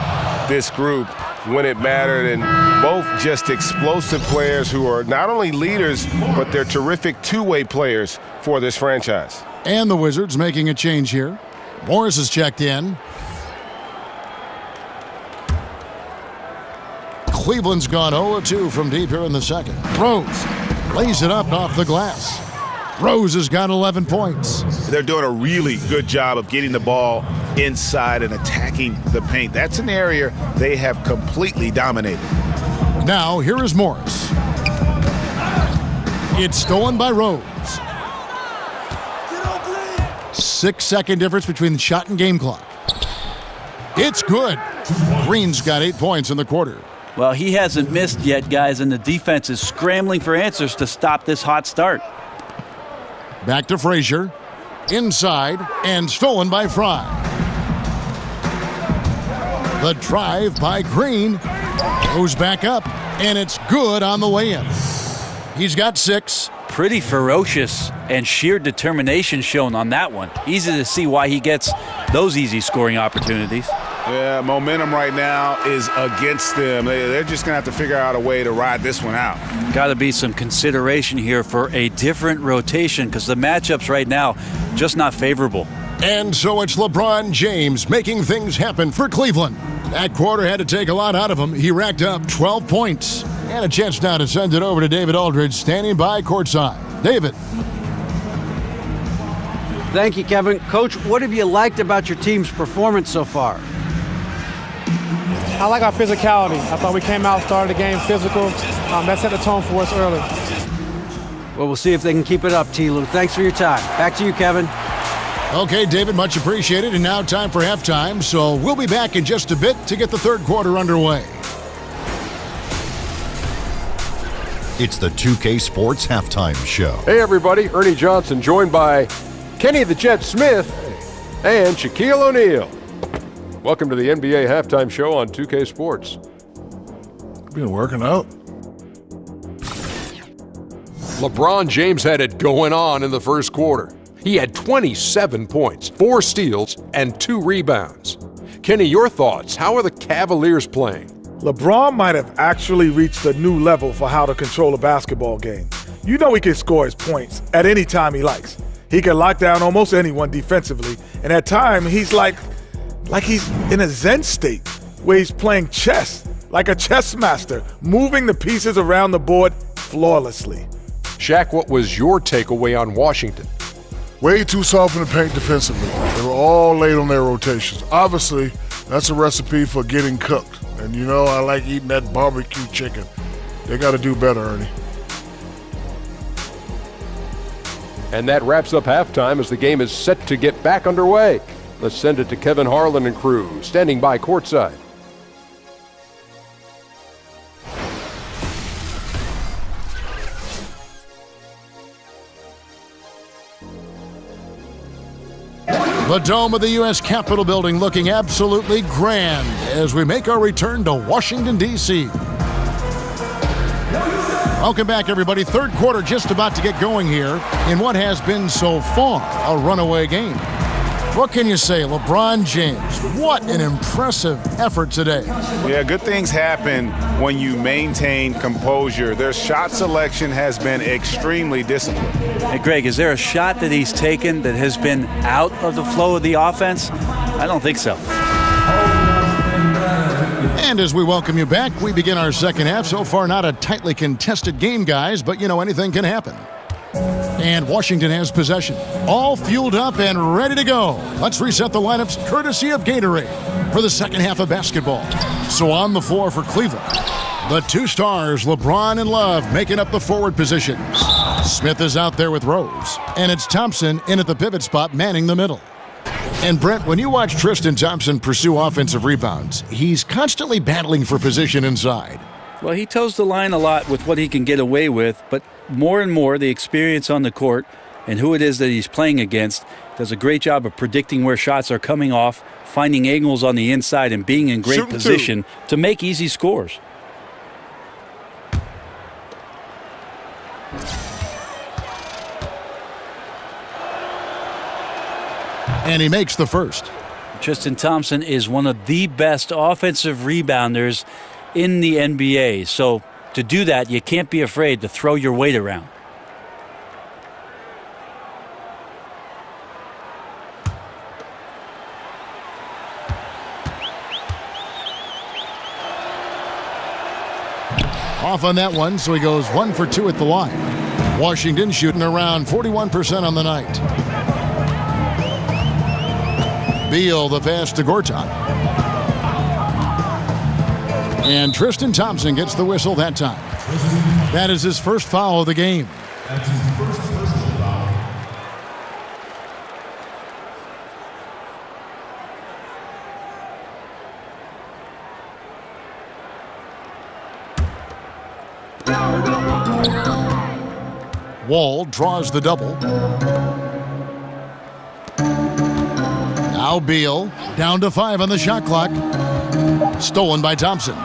this group when it mattered, and both just explosive players who are not only leaders, but they're terrific two-way players for this franchise. And the Wizards making a change here. Morris is checked in. Cleveland's gone 0-2 from deep here in the second. Rose lays it up off the glass. Rose has got 11 points. They're doing a really good job of getting the ball inside and attacking the paint. That's an area they have completely dominated. Now here is Morris. It's stolen by Rose. 6-second difference between the shot and game clock. It's good. Green's got 8 points in the quarter. Well, he hasn't missed yet, guys, and the defense is scrambling for answers to stop this hot start. Back to Frazier. Inside and stolen by Fry. The drive by Green goes back up, and it's good on the way in. He's got 6. Pretty ferocious and sheer determination shown on that one. Easy to see why he gets those easy scoring opportunities. Yeah, momentum right now is against them. They're just going to have to figure out a way to ride this one out. Got to be some consideration here for a different rotation because the matchups right now just not favorable. And so it's LeBron James making things happen for Cleveland. That quarter had to take a lot out of him. He racked up 12 points. And a chance now to send it over to David Aldridge, standing by courtside. David. Thank you, Kevin. Coach, what have you liked about your team's performance so far? I like our physicality. I thought we came out, started the game physical. That set the tone for us early. Well, we'll see if they can keep it up, T-Lou. Thanks for your time. Back to you, Kevin. Okay, David, much appreciated. And now time for halftime. So we'll be back in just a bit to get the third quarter underway. It's the 2K Sports Halftime Show. Hey, everybody. Ernie Johnson joined by Kenny the Jet Smith and Shaquille O'Neal. Welcome to the NBA Halftime Show on 2K Sports. Been working out. LeBron James had it going on in the first quarter. He had 27 points, 4 steals, and 2 rebounds. Kenny, your thoughts? How are the Cavaliers playing? LeBron might have actually reached a new level for how to control a basketball game. You know he can score his points at any time he likes. He can lock down almost anyone defensively, and at times he's like he's in a zen state where he's playing chess, like a chess master, moving the pieces around the board flawlessly. Shaq, what was your takeaway on Washington? Way too soft in the paint defensively. They were all late on their rotations. Obviously, that's a recipe for getting cooked. And you know I like eating that barbecue chicken. They got to do better, Ernie. And that wraps up halftime as the game is set to get back underway. Let's send it to Kevin Harlan and crew, standing by courtside. The dome of the U.S. Capitol building looking absolutely grand as we make our return to Washington, D.C. Welcome back, everybody. Third quarter just about to get going here in what has been so far a runaway game. What can you say, LeBron James? What an impressive effort today. Yeah, good things happen when you maintain composure. Their shot selection has been extremely disciplined. Hey, Greg, is there a shot that he's taken that has been out of the flow of the offense? I don't think so. And as we welcome you back, we begin our second half. So far, not a tightly contested game, guys, but, you know, anything can happen. And Washington has possession. All fueled up and ready to go. Let's reset the lineups courtesy of Gatorade for the second half of basketball. So on the floor for Cleveland, the 2 stars, LeBron and Love, making up the forward positions. Smith is out there with Rose. And it's Thompson in at the pivot spot, manning the middle. And Brent, when you watch Tristan Thompson pursue offensive rebounds, he's constantly battling for position inside. Well, he toes the line a lot with what he can get away with, but more and more the experience on the court and who it is that he's playing against does a great job of predicting where shots are coming off, finding angles on the inside, and being in great position to make easy scores. And he makes the first. Tristan Thompson is one of the best offensive rebounders in the NBA. So to do that, you can't be afraid to throw your weight around. Off on that one, so he goes 1 for 2 at the line. Washington shooting around 41% on the night. Beal the pass to Gortat. And Tristan Thompson gets the whistle that time. That is his first foul of the game. That's his first personal foul. Wall draws the double. Now Beal down to 5 on the shot clock. Stolen by Thompson.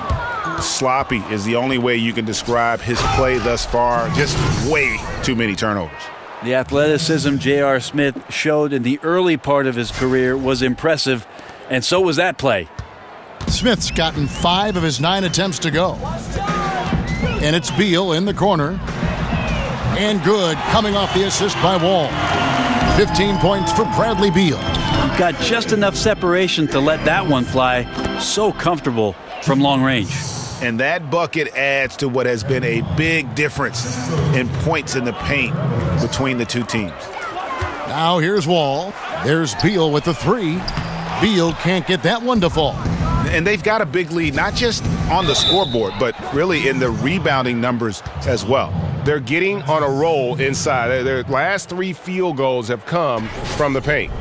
Sloppy is the only way you can describe his play thus far. Just way too many turnovers. The athleticism J.R. Smith showed in the early part of his career was impressive, and so was that play. Smith's gotten 5 of his 9 attempts to go. And it's Beal in the corner. And good, coming off the assist by Wall. 15 points for Bradley Beal. He got just enough separation to let that one fly. So comfortable from long range. And that bucket adds to what has been a big difference in points in the paint between the two teams. Now here's Wall. There's Beal with the 3. Beal can't get that one to fall. And they've got a big lead, not just on the scoreboard, but really in the rebounding numbers as well. They're getting on a roll inside. Their last 3 field goals have come from the paint.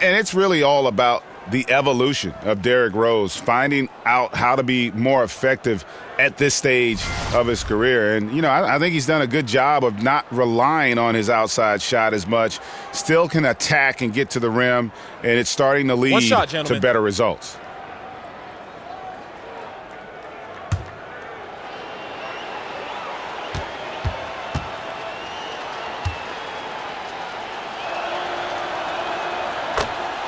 And it's really all about the evolution of Derrick Rose, finding out how to be more effective at this stage of his career. And, you know, I think he's done a good job of not relying on his outside shot as much. Still can attack and get to the rim, and it's starting to lead to better results.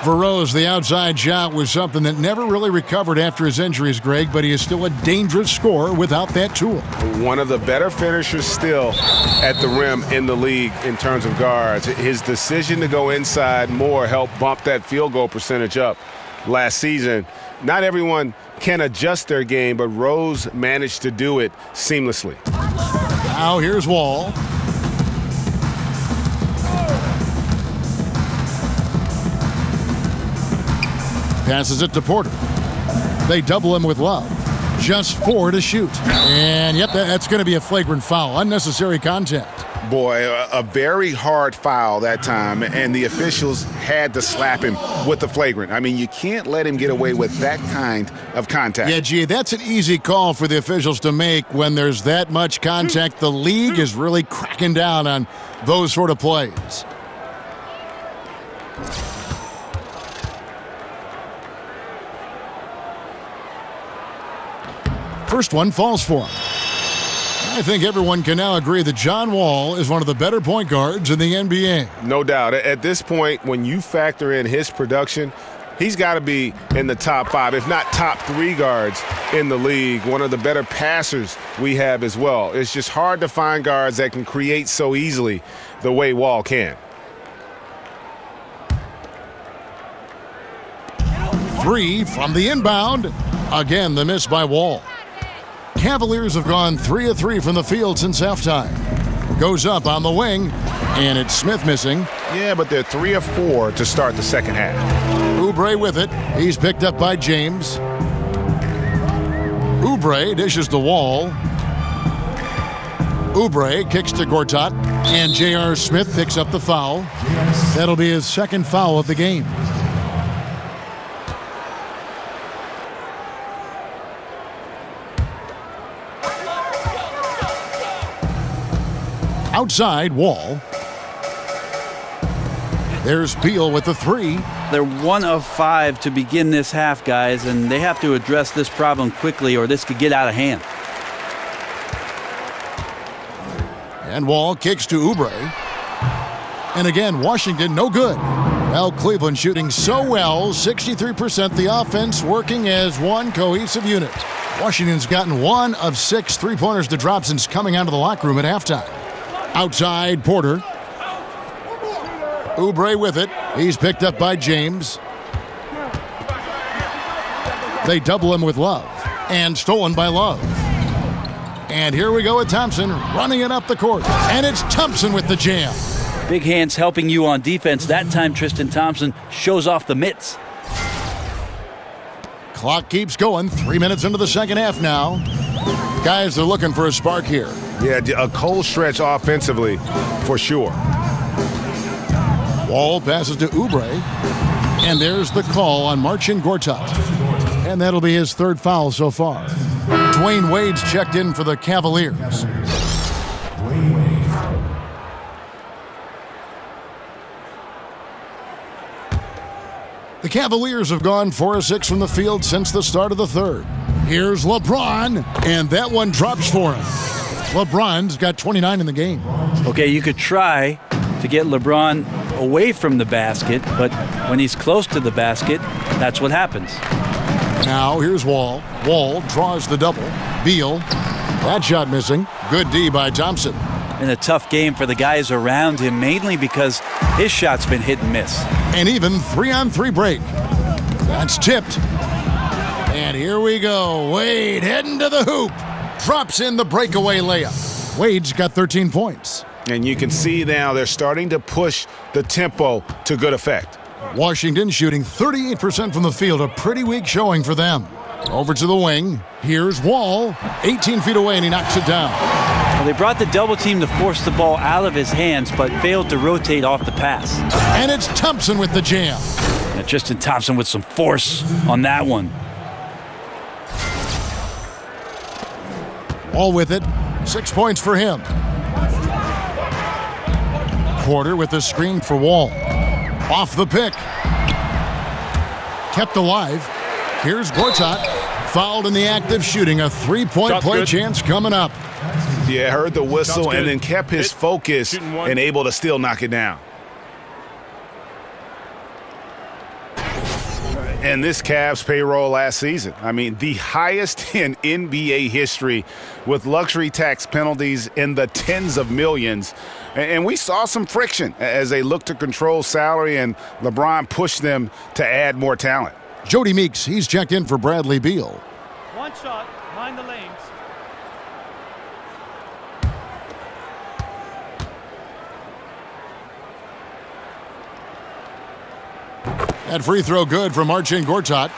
For Rose, the outside shot was something that never really recovered after his injuries, Greg, but he is still a dangerous scorer without that tool. One of the better finishers still at the rim in the league in terms of guards. His decision to go inside more helped bump that field goal percentage up last season. Not everyone can adjust their game, but Rose managed to do it seamlessly. Now here's Wall. Passes it to Porter. They double him with Love. Just 4 to shoot. And yep, that's going to be a flagrant foul. Unnecessary contact. Boy, a very hard foul that time, and the officials had to slap him with the flagrant. I mean, you can't let him get away with that kind of contact. Yeah, gee, that's an easy call for the officials to make when there's that much contact. The league is really cracking down on those sort of plays. First one falls for him. I think everyone can now agree that John Wall is one of the better point guards in the NBA. No doubt. At this point, when you factor in his production, he's got to be in the top 5, if not top 3 guards in the league. One of the better passers we have as well. It's just hard to find guards that can create so easily the way Wall can. 3 from the inbound. Again, the miss by Wall. Cavaliers have gone 3 of 3 from the field since halftime. Goes up on the wing, and it's Smith missing. Yeah, but they're 3 of 4 to start the second half. Oubre with it. He's picked up by James. Oubre dishes the Wall. Oubre kicks to Gortat, and J.R. Smith picks up the foul. That'll be his second foul of the game. Outside, Wall. There's Beal with the 3. They're 1 of 5 to begin this half, guys, and they have to address this problem quickly or this could get out of hand. And Wall kicks to Oubre. And again, Washington no good. Well, Cleveland shooting so well, 63%, the offense working as one cohesive unit. Washington's gotten 1 of 6 three-pointers to drop since coming out of the locker room at halftime. Outside, Porter. Oubre with it. He's picked up by James. They double him with Love. And stolen by Love. And here we go with Thompson running it up the court. And it's Thompson with the jam. Big hands helping you on defense. That time Tristan Thompson shows off the mitts. Clock keeps going. 3 minutes into the second half now. Guys are looking for a spark here. Yeah, a cold stretch offensively for sure. Wall passes to Oubre. And there's the call on Marcin Gortat. And that'll be his 3rd foul so far. Dwayne Wade's checked in for the Cavaliers. The Cavaliers have gone 4 of 6 from the field since the start of the third. Here's LeBron, and that one drops for him. LeBron's got 29 in the game. Okay, you could try to get LeBron away from the basket, but when he's close to the basket, that's what happens. Now here's Wall. Wall draws the double. Beal, that shot missing. Good D by Thompson. In a tough game for the guys around him, mainly because his shot's been hit and miss. An even 3-on-3 break. That's tipped. And here we go. Wade heading to the hoop. Drops in the breakaway layup. Wade's got 13 points. And you can see now they're starting to push the tempo to good effect. Washington shooting 38% from the field, a pretty weak showing for them. Over to the wing. Here's Wall, 18 feet away, and he knocks it down. Well, they brought the double team to force the ball out of his hands, but failed to rotate off the pass. And it's Thompson with the jam. Now, Tristan Thompson with some force on that one. Wall with it. 6 points for him. Porter with the screen for Wall. Off the pick. Kept alive. Here's Gortat. Fouled in the act of shooting. A three-point play chance coming up. Yeah, heard the whistle and then kept his focus and able to still knock it down. And this Cavs payroll last season, I mean, the highest in NBA history with luxury tax penalties in the tens of millions. And we saw some friction as they looked to control salary, and LeBron pushed them to add more talent. Jody Meeks, he's checked in for Bradley Beal. One shot, mind the lanes. That free throw good from Marcin Gortat.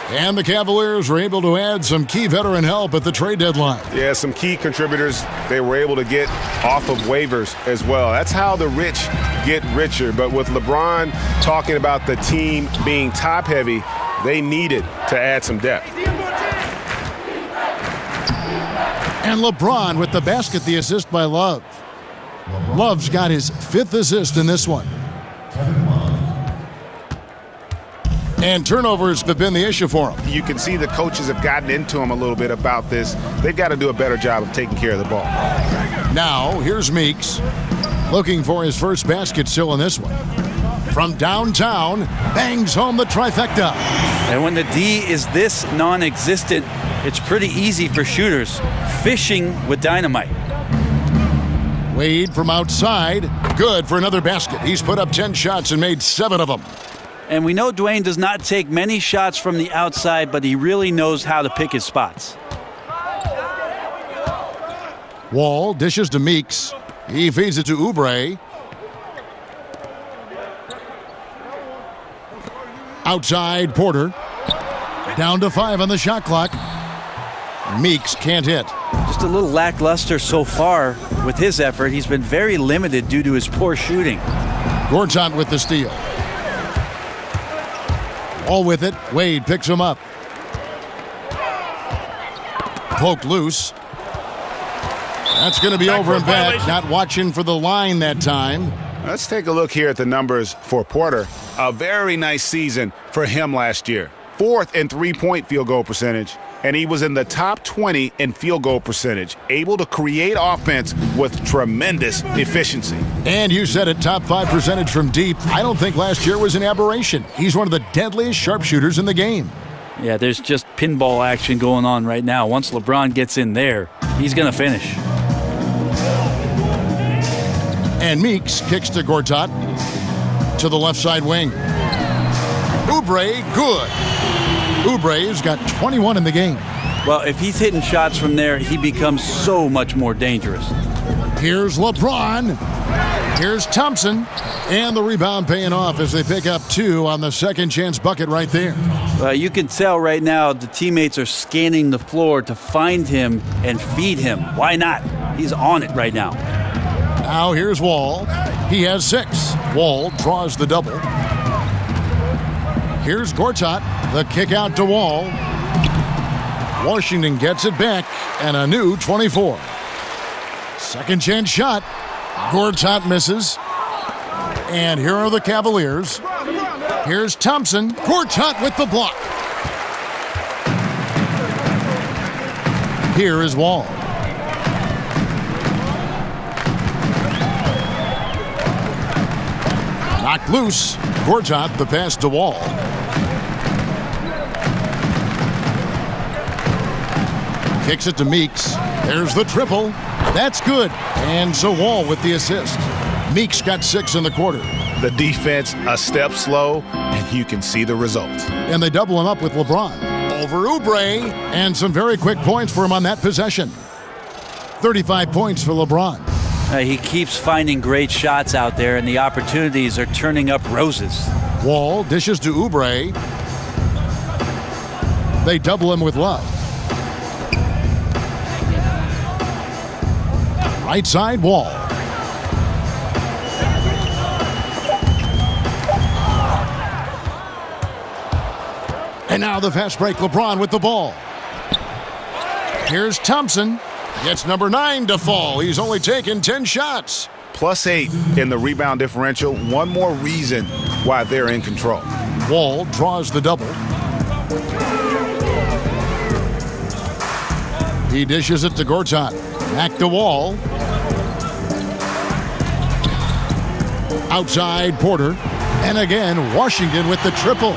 And the Cavaliers were able to add some key veteran help at the trade deadline. Yeah, some key contributors they were able to get off of waivers as well. That's how the rich get richer. But with LeBron talking about the team being top-heavy, they needed to add some depth. And LeBron with the basket, the assist by Love. Love's got his 5th assist in this one. And turnovers have been the issue for him. You can see the coaches have gotten into him a little bit about this. They've got to do a better job of taking care of the ball. Now, here's Meeks. Looking for his first basket still in this one. From downtown, bangs home the trifecta. And when the D is this non-existent, it's pretty easy for shooters. Fishing with dynamite. Wade from outside. Good for another basket. He's put up 10 shots and made 7 of them. And we know Dwayne does not take many shots from the outside, but he really knows how to pick his spots. Wall dishes to Meeks. He feeds it to Oubre. Outside, Porter. Down to 5 on the shot clock. Meeks can't hit. Just a little lackluster so far with his effort. He's been very limited due to his poor shooting. Gortat with the steal. All with it. Wade picks him up. Poked loose. That's going to be over and back. Not watching for the line that time. Let's take a look here at the numbers for Porter. A very nice season for him last year. 4th in three-point field goal percentage, and he was in the top 20 in field goal percentage, able to create offense with tremendous efficiency. And you said it, top 5 percentage from deep. I don't think last year was an aberration. He's one of the deadliest sharpshooters in the game. Yeah, there's just pinball action going on right now. Once LeBron gets in there, he's going to finish. And Meeks kicks to Gortat to the left side wing. Oubre, good. Oubre's got 21 in the game. Well, if he's hitting shots from there, he becomes so much more dangerous. Here's LeBron. Here's Thompson. And the rebound paying off as they pick up 2 on the second chance bucket right there. You can tell right now the teammates are scanning the floor to find him and feed him. Why not? He's on it right now. Now here's Wall. He has 6. Wall draws the double. Here's Gortat. The kick out to Wall. Washington gets it back, and a new 24. Second chance shot. Gortat misses. And here are the Cavaliers. Here's Thompson. Gortat with the block. Here is Wall. Knocked loose. Gortat the pass to Wall. Kicks it to Meeks. There's the triple. That's good. And so Wall with the assist. Meeks got 6 in the quarter. The defense a step slow, and you can see the results. And they double him up with LeBron. Over Oubre. And some very quick points for him on that possession. 35 points for LeBron. He keeps finding great shots out there, and the opportunities are turning up roses. Wall dishes to Oubre. They double him with Love. Right side, Wall. And now the fast break, LeBron with the ball. Here's Thompson. Gets number 9 to fall. He's only taken 10 shots. +8 in the rebound differential. One more reason why they're in control. Wall draws the double. He dishes it to Gortat. Back to Wall. Outside Porter. And again, Washington with the triple.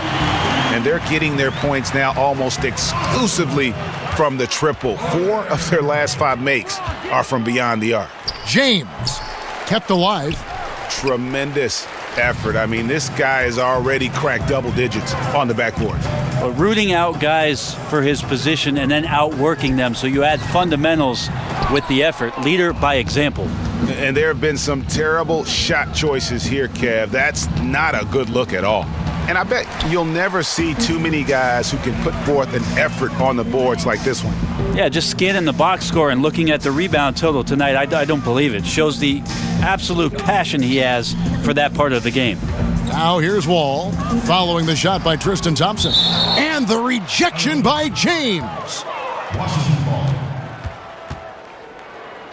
And they're getting their points now almost exclusively from the triple. 4 of their last 5 makes are from beyond the arc. James kept alive. Tremendous effort. I mean, this guy has already cracked double digits on the backboard. Well, rooting out guys for his position and then outworking them, so you add fundamentals with the effort. Leader by example. And there have been some terrible shot choices here, Kev. That's not a good look at all. And I bet you'll never see too many guys who can put forth an effort on the boards like this one. Yeah, just scanning the box score and looking at the rebound total tonight, I don't believe it. Shows the absolute passion he has for that part of the game. Now here's Wall, following the shot by Tristan Thompson. And the rejection by James.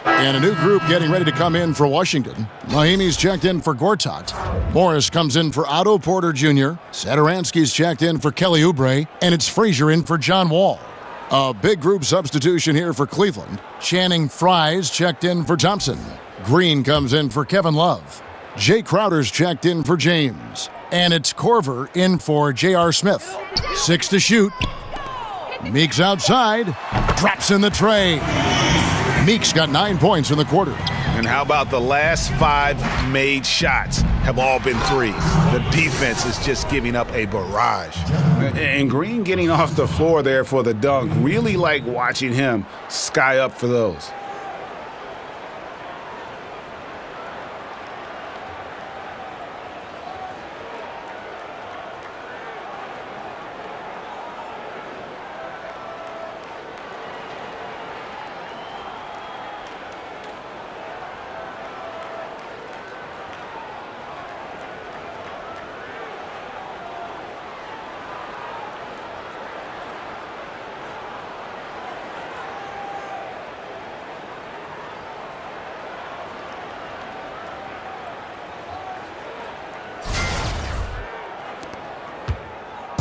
And a new group getting ready to come in for Washington. Mahimi's checked in for Gortat. Morris comes in for Otto Porter Jr. Satoransky's checked in for Kelly Oubre. And it's Frazier in for John Wall. A big group substitution here for Cleveland. Channing Frye's checked in for Thompson. Green comes in for Kevin Love. Jay Crowder's checked in for James. And it's Corver in for J.R. Smith. 6 to shoot. Meeks outside. Drops in the tray. Meeks got 9 points in the quarter. And how about the last 5 made shots have all been threes? The defense is just giving up a barrage. And Green getting off the floor there for the dunk. Really like watching him sky up for those.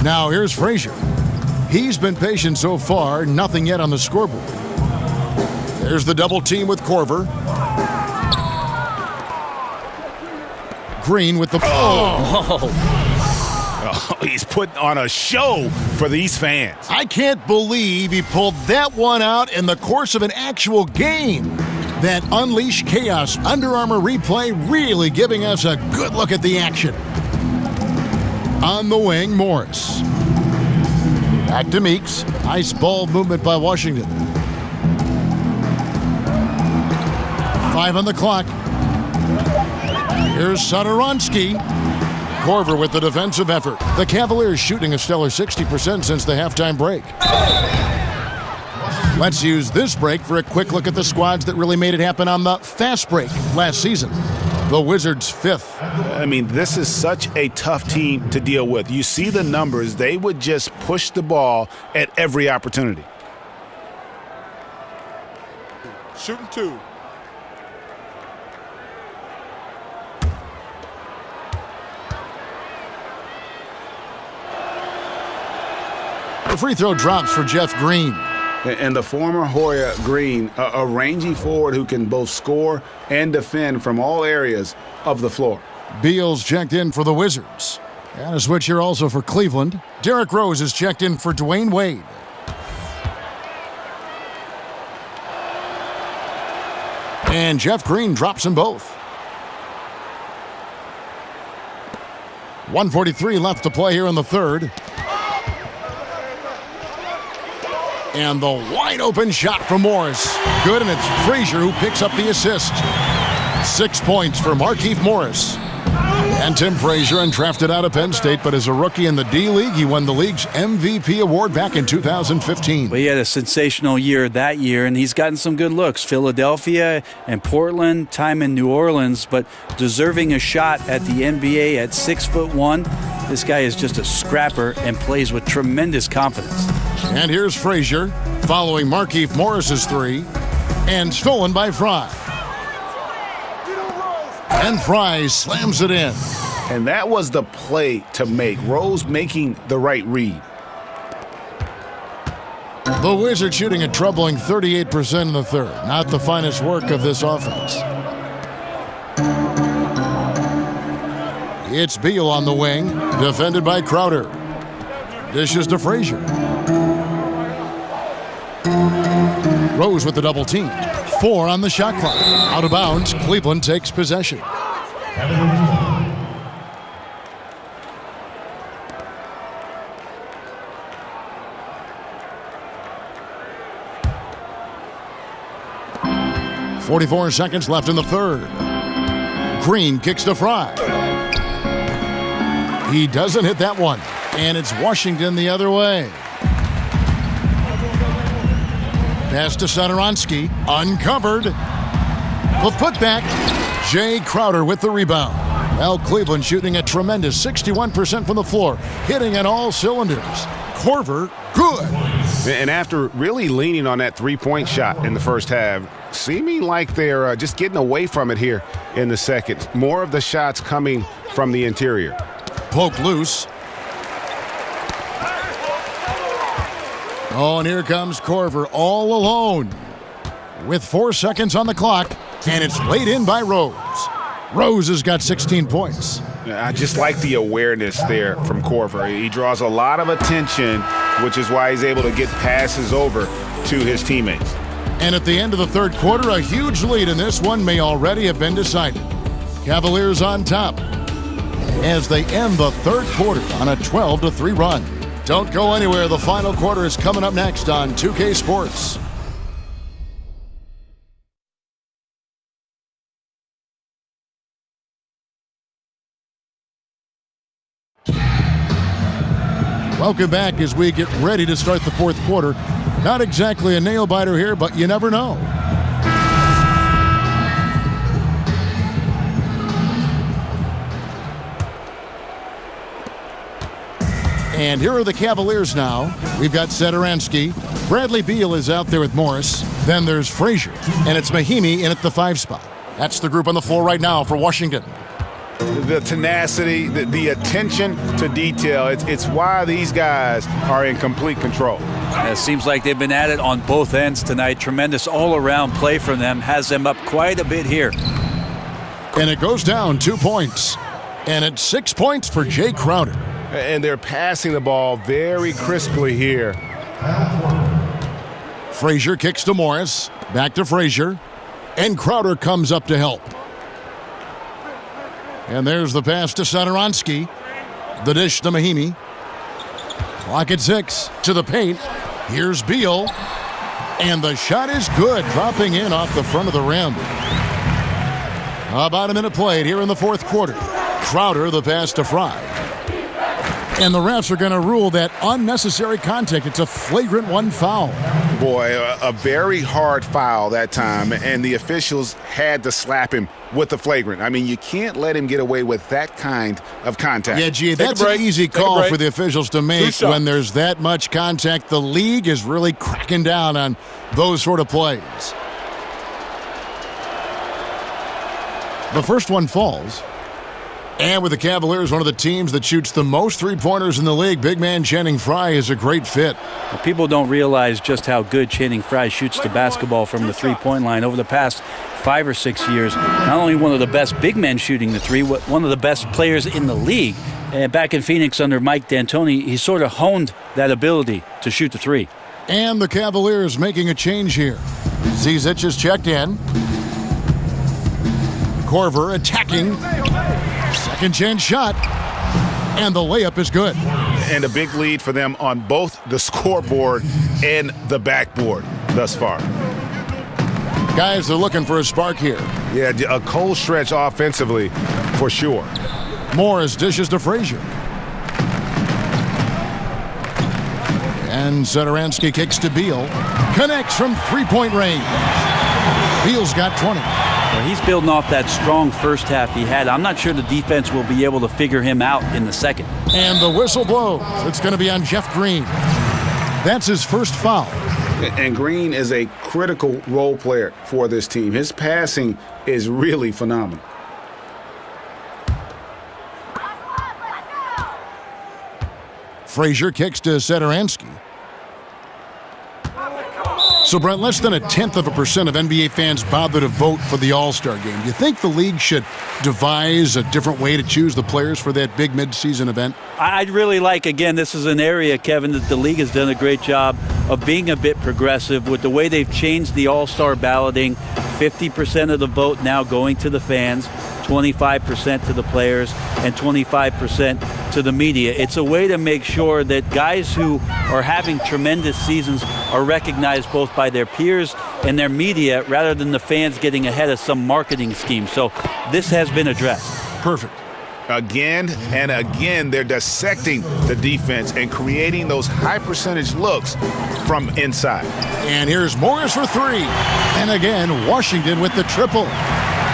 Now here's Frazier. He's been patient so far, nothing yet on the scoreboard. There's the double team with Corver. Green with the Oh, he's putting on a show for these fans. I can't believe he pulled that one out in the course of an actual game. That unleashed chaos Under Armour replay really giving us a good look at the action. On the wing, Morris. Back to Meeks. Nice ball movement by Washington. 5 on the clock. Here's Satoransky. Corver with the defensive effort. The Cavaliers shooting a stellar 60% since the halftime break. Let's use this break for a quick look at the squads that really made it happen on the fast break last season. The Wizards 5th. I mean, this is such a tough team to deal with. You see the numbers. They would just push the ball at every opportunity. Shooting 2. The free throw drops for Jeff Green. And the former Hoya Green, a rangy forward who can both score and defend from all areas of the floor. Beal's checked in for the Wizards. And a switch here also for Cleveland. Derrick Rose is checked in for Dwayne Wade. And Jeff Green drops them both. 1:43 left to play here in the third. And the wide open shot from Morris. Good, and it's Frazier who picks up the assist. 6 points for Markieff Morris. And Tim Frazier, undrafted out of Penn State, but as a rookie in the D-League, he won the league's MVP award back in 2015. Well, he had a sensational year that year, and he's gotten some good looks. Philadelphia and Portland, time in New Orleans, but deserving a shot at the NBA at 6'1". This guy is just a scrapper and plays with tremendous confidence. And here's Frazier, following Markieff Morris's three, and stolen by Fry. And Fry slams it in. And that was the play to make. Rose making the right read. The Wizards shooting a troubling 38% in the third. Not the finest work of this offense. It's Beal on the wing, defended by Crowder. Dishes to Frazier. Rose with the double team. 4 on the shot clock. Out of bounds, Cleveland takes possession. .44 seconds left in the third. Green kicks to Fry. He doesn't hit that one, and it's Washington the other way. Pass to Satoransky, uncovered. The putback. Jay Crowder with the rebound. Well, Cleveland shooting a tremendous 61% from the floor, hitting on all cylinders. Korver, good. And after really leaning on that three-point shot in the first half, seeming like they're just getting away from it here in the second. More of the shots coming from the interior. Poke loose. Oh, and here comes Korver all alone with 4 seconds on the clock, and it's laid in by Rose. Rose has got 16 points. I just like the awareness there from Korver. He draws a lot of attention, which is why he's able to get passes over to his teammates. And at the end of the third quarter, a huge lead in this one may already have been decided. Cavaliers on top as they end the third quarter on a 12-3 run. Don't go anywhere. The final quarter is coming up next on 2K Sports. Welcome back as we get ready to start the fourth quarter. Not exactly a nail-biter here, but you never know. And here are the Cavaliers now. We've got Satoransky. Bradley Beal is out there with Morris. Then there's Frazier. And it's Mahinmi in at the 5 spot. That's the group on the floor right now for Washington. The tenacity, the attention to detail, it's why these guys are in complete control. It seems like they've been at it on both ends tonight. Tremendous all-around play from them. Has them up quite a bit here. And it goes down 2 points. And it's 6 points for Jay Crowder. And they're passing the ball very crisply here. Frazier kicks to Morris. Back to Frazier. And Crowder comes up to help. And there's the pass to Satoransky. The dish to Mahinmi. Clock at 6. To the paint. Here's Beal. And the shot is good. Dropping in off the front of the rim. About a minute played here in the fourth quarter. Crowder the pass to Fry. And the refs are going to rule that unnecessary contact. It's a flagrant 1 foul. Boy, a very hard foul that time, and the officials had to slap him with the flagrant. I mean, you can't let him get away with that kind of contact. Yeah, gee, that's an easy call for the officials to make when there's that much contact. The league is really cracking down on those sort of plays. The first one falls. And with the Cavaliers, one of the teams that shoots the most three-pointers in the league, big man Channing Frye is a great fit. Well, people don't realize just how good Channing Frye shoots the basketball from the three-point line over the past 5 or 6 years. Not only one of the best big men shooting the three, but one of the best players in the league. And back in Phoenix under Mike D'Antoni, he sort of honed that ability to shoot the three. And the Cavaliers making a change here. Zizic is checked in. Korver attacking. Second chance shot. And the layup is good. And a big lead for them on both the scoreboard and the backboard thus far. Guys, they're looking for a spark here. Yeah, a cold stretch offensively for sure. Morris dishes to Frazier. And Satoransky kicks to Beal. Connects from three-point range. Beal's got 20. Well, he's building off that strong first half he had. I'm not sure the defense will be able to figure him out in the second. And the whistle blows. It's going to be on Jeff Green. That's his first foul. And Green is a critical role player for this team. His passing is really phenomenal. Frazier kicks to Satoransky. So, Brent, less than 0.1% of NBA fans bother to vote for the All-Star Game. Do you think the league should devise a different way to choose the players for that big mid-season event? I'd really like, again, this is an area, Kevin, that the league has done a great job of being a bit progressive with the way they've changed the All-Star balloting. 50% of the vote now going to the fans, 25% to the players, and 25% to the media. It's a way to make sure that guys who are having tremendous seasons are recognized both by their peers and their media rather than the fans getting ahead of some marketing scheme. So this has been addressed. Perfect. Again and again, they're dissecting the defense and creating those high percentage looks from inside. And here's Morris for three. And again, Washington with the triple.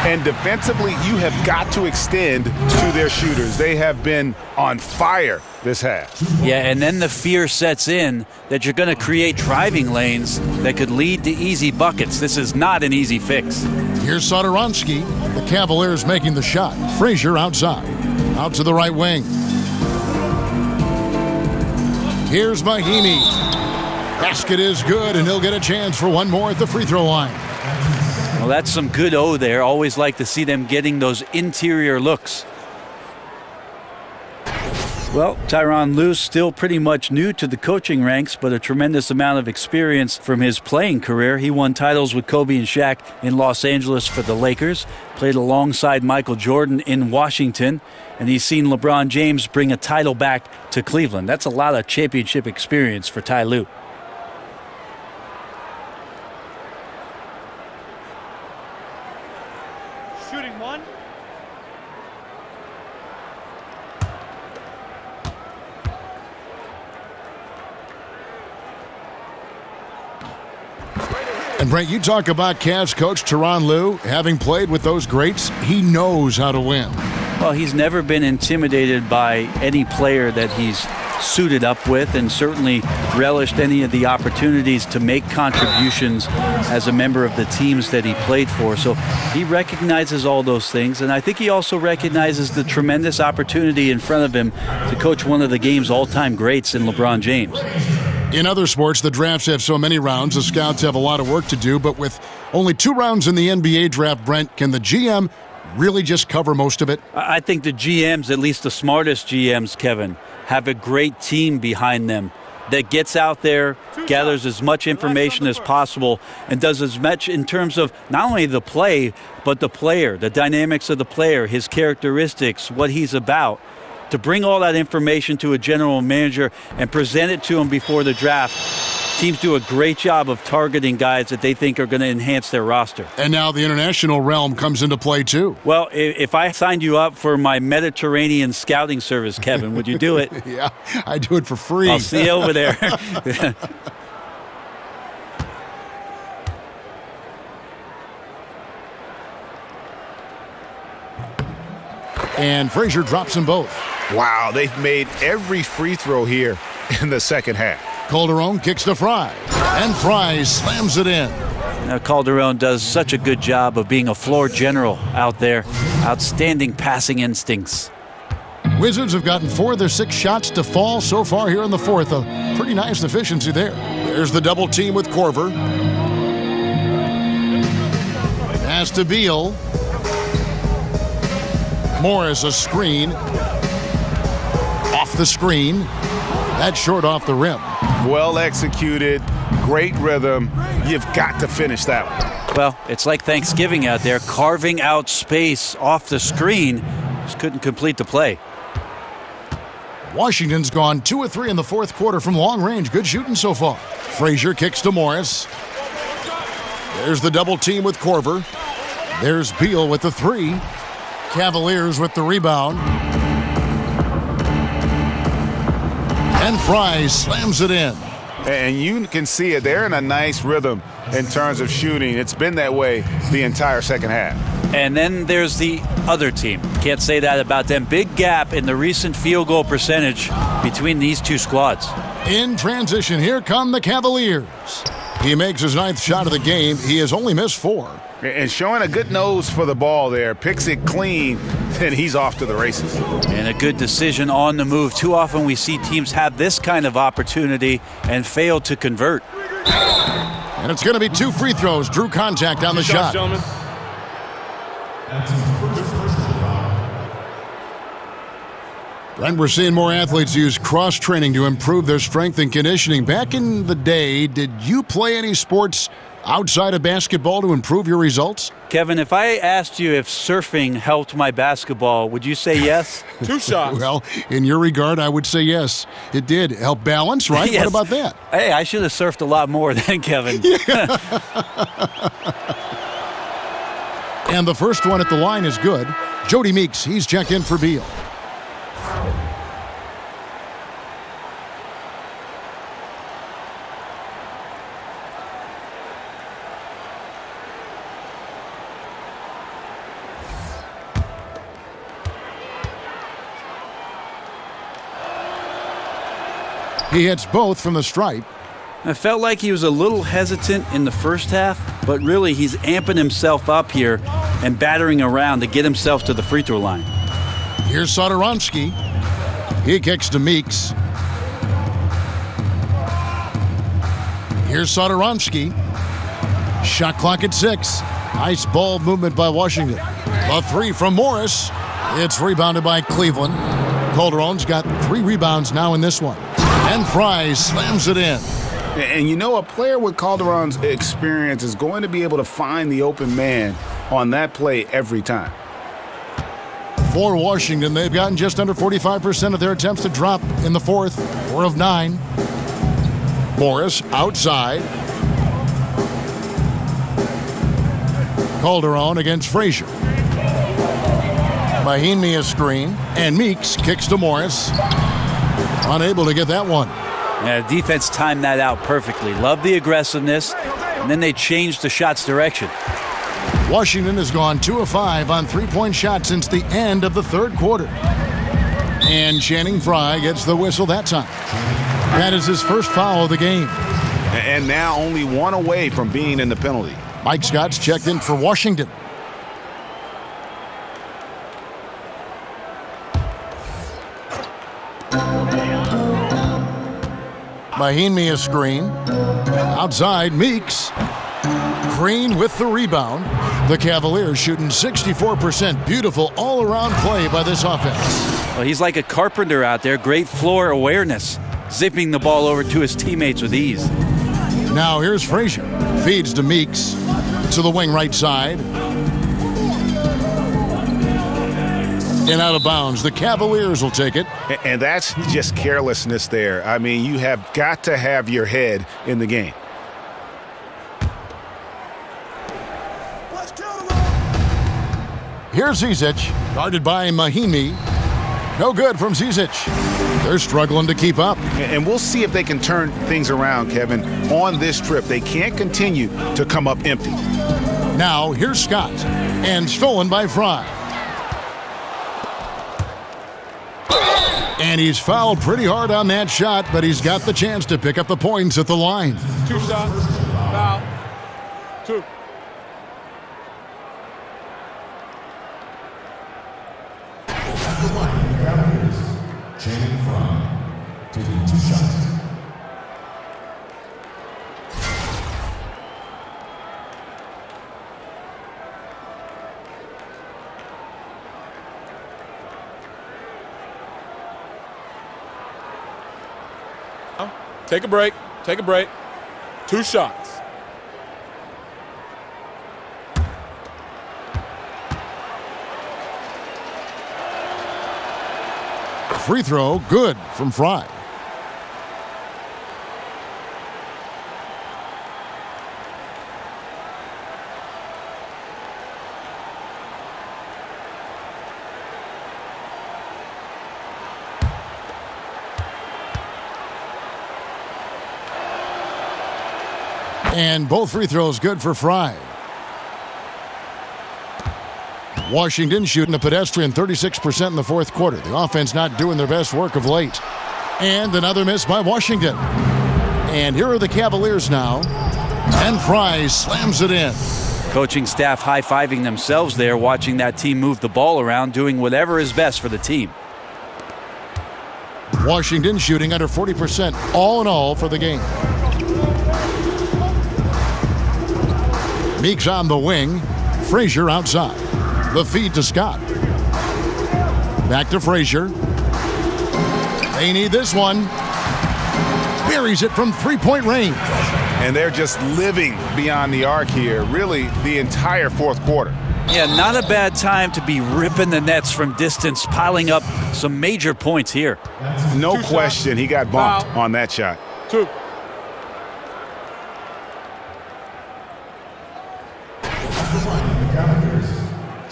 And defensively, you have got to extend to their shooters. They have been on fire this half. Yeah, and then the fear sets in that you're going to create driving lanes that could lead to easy buckets. This is not an easy fix. Here's Satoransky. The Cavaliers making the shot. Frazier outside. Out to the right wing. Here's Mahinmi. Basket is good, and he'll get a chance for one more at the free throw line. Well, that's some good O there. Always like to see them getting those interior looks. Well, Tyronn Lue still pretty much new to the coaching ranks, but a tremendous amount of experience from his playing career. He won titles with Kobe and Shaq in Los Angeles for the Lakers, played alongside Michael Jordan in Washington, and he's seen LeBron James bring a title back to Cleveland. That's a lot of championship experience for Ty Lue. Shooting one. And Brent, you talk about Cavs coach Tyronn Lue, having played with those greats, he knows how to win. Well, he's never been intimidated by any player that he's suited up with, and certainly relished any of the opportunities to make contributions as a member of the teams that he played for. So he recognizes all those things, and I think he also recognizes the tremendous opportunity in front of him to coach one of the game's all-time greats in LeBron James. In other sports, the drafts have so many rounds, the scouts have a lot of work to do, but with only 2 rounds in the NBA draft, Brent, can the GM really just cover most of it? I think the GMs, at least the smartest GMs, Kevin, have a great team behind them that gets out there, gathers as much information as possible, and does as much in terms of not only the play, but the player, the dynamics of the player, his characteristics, what he's about, to bring all that information to a general manager and present it to him before the draft. Teams do a great job of targeting guys that they think are going to enhance their roster. And now the international realm comes into play, too. Well, if I signed you up for my Mediterranean scouting service, Kevin, would you do it? Yeah, I do it for free. I'll see you over there. And Frazier drops them both. Wow, they've made every free throw here in the second half. Calderon kicks to Frye, and Frye slams it in. Now, Calderon does such a good job of being a floor general out there. Outstanding passing instincts. Wizards have gotten 4 of their 6 shots to fall so far here in the fourth. A pretty nice efficiency there. There's the double team with Korver. Pass to Beal. Morris, a screen. Off the screen. That's short off the rim. Well executed, great rhythm. You've got to finish that one. Well, it's like Thanksgiving out there, carving out space off the screen. Just couldn't complete the play. Washington's gone 2 of 3 in the fourth quarter from long range. Good shooting so far. Frazier kicks to Morris. There's the double team with Korver. There's Beal with the 3. Cavaliers with the rebound. And Fry slams it in. And you can see it. They're in a nice rhythm in terms of shooting. It's been that way the entire second half. And then there's the other team. Can't say that about them. Big gap in the recent field goal percentage between these two squads. In transition, here come the Cavaliers. He makes his 9th shot of the game. He has only missed 4. And showing a good nose for the ball there. Picks it clean, and he's off to the races. And a good decision on the move. Too often we see teams have this kind of opportunity and fail to convert. And it's going to be 2 free throws. Drew contact on the shot. And we're seeing more athletes use cross-training to improve their strength and conditioning. Back in the day, did you play any sports outside of basketball to improve your results? Kevin, if I asked you if surfing helped my basketball, would you say yes? 2 shots. Well, in your regard, I would say yes. It did help balance, right? Yes. What about that? Hey, I should have surfed a lot more than Kevin. And the first one at the line is good. Jody Meeks, he's checked in for Beal. He hits both from the stripe. I felt like he was a little hesitant in the first half, but really he's amping himself up here and battering around to get himself to the free throw line. Here's Satoransky. He kicks to Meeks. Here's Satoransky. Shot clock at 6. Nice ball movement by Washington. A 3 from Morris. It's rebounded by Cleveland. Calderon's got 3 rebounds now in this one. And Fry slams it in. And you know, a player with Calderon's experience is going to be able to find the open man on that play every time. For Washington, they've gotten just under 45% of their attempts to drop in the fourth. 4 of 9. Morris outside. Calderon against Frazier. Mahinmi a screen. And Meeks kicks to Morris. Unable to get that one. Yeah, defense timed that out perfectly. Love the aggressiveness, and then they changed the shot's direction. Washington has gone 2 of 5 on 3-point shots since the end of the third quarter. And Channing Frye gets the whistle that time. That is his first foul of the game. And now only 1 away from being in the penalty. Mike Scott's checked in for Washington. Mahinmi a screen. Outside, Meeks. Green with the rebound. The Cavaliers shooting 64%. Beautiful all-around play by this offense. Well, he's like a carpenter out there. Great floor awareness. Zipping the ball over to his teammates with ease. Now here's Frazier. Feeds to Meeks. To the wing right side. And out of bounds. The Cavaliers will take it. And that's just carelessness there. I mean, you have got to have your head in the game. Here's Zizic, guarded by Mahinmi. No good from Zizic. They're struggling to keep up. And we'll see if they can turn things around, Kevin, on this trip. They can't continue to come up empty. Now, here's Scott. And stolen by Fry. And he's fouled pretty hard on that shot, but he's got the chance to pick up the points at the line. 2 shots. Foul. 2. Channing Frye, taking 2 shots. Take a break. Take a break. 2 shots. Free throw, good from Frye. And both free throws good for Frye. Washington shooting a pedestrian 36% in the fourth quarter. The offense not doing their best work of late. And another miss by Washington. And here are the Cavaliers now. And Frye slams it in. Coaching staff high-fiving themselves there, watching that team move the ball around, doing whatever is best for the team. Washington shooting under 40% all in all for the game. Meeks on the wing. Frazier outside. The feed to Scott. Back to Frazier. They need this one. Buries it from three-point range. And they're just living beyond the arc here, really, the entire fourth quarter. Yeah, not a bad time to be ripping the nets from distance, piling up some major points here. No question, he got bumped on that shot. 2. The Cavaliers,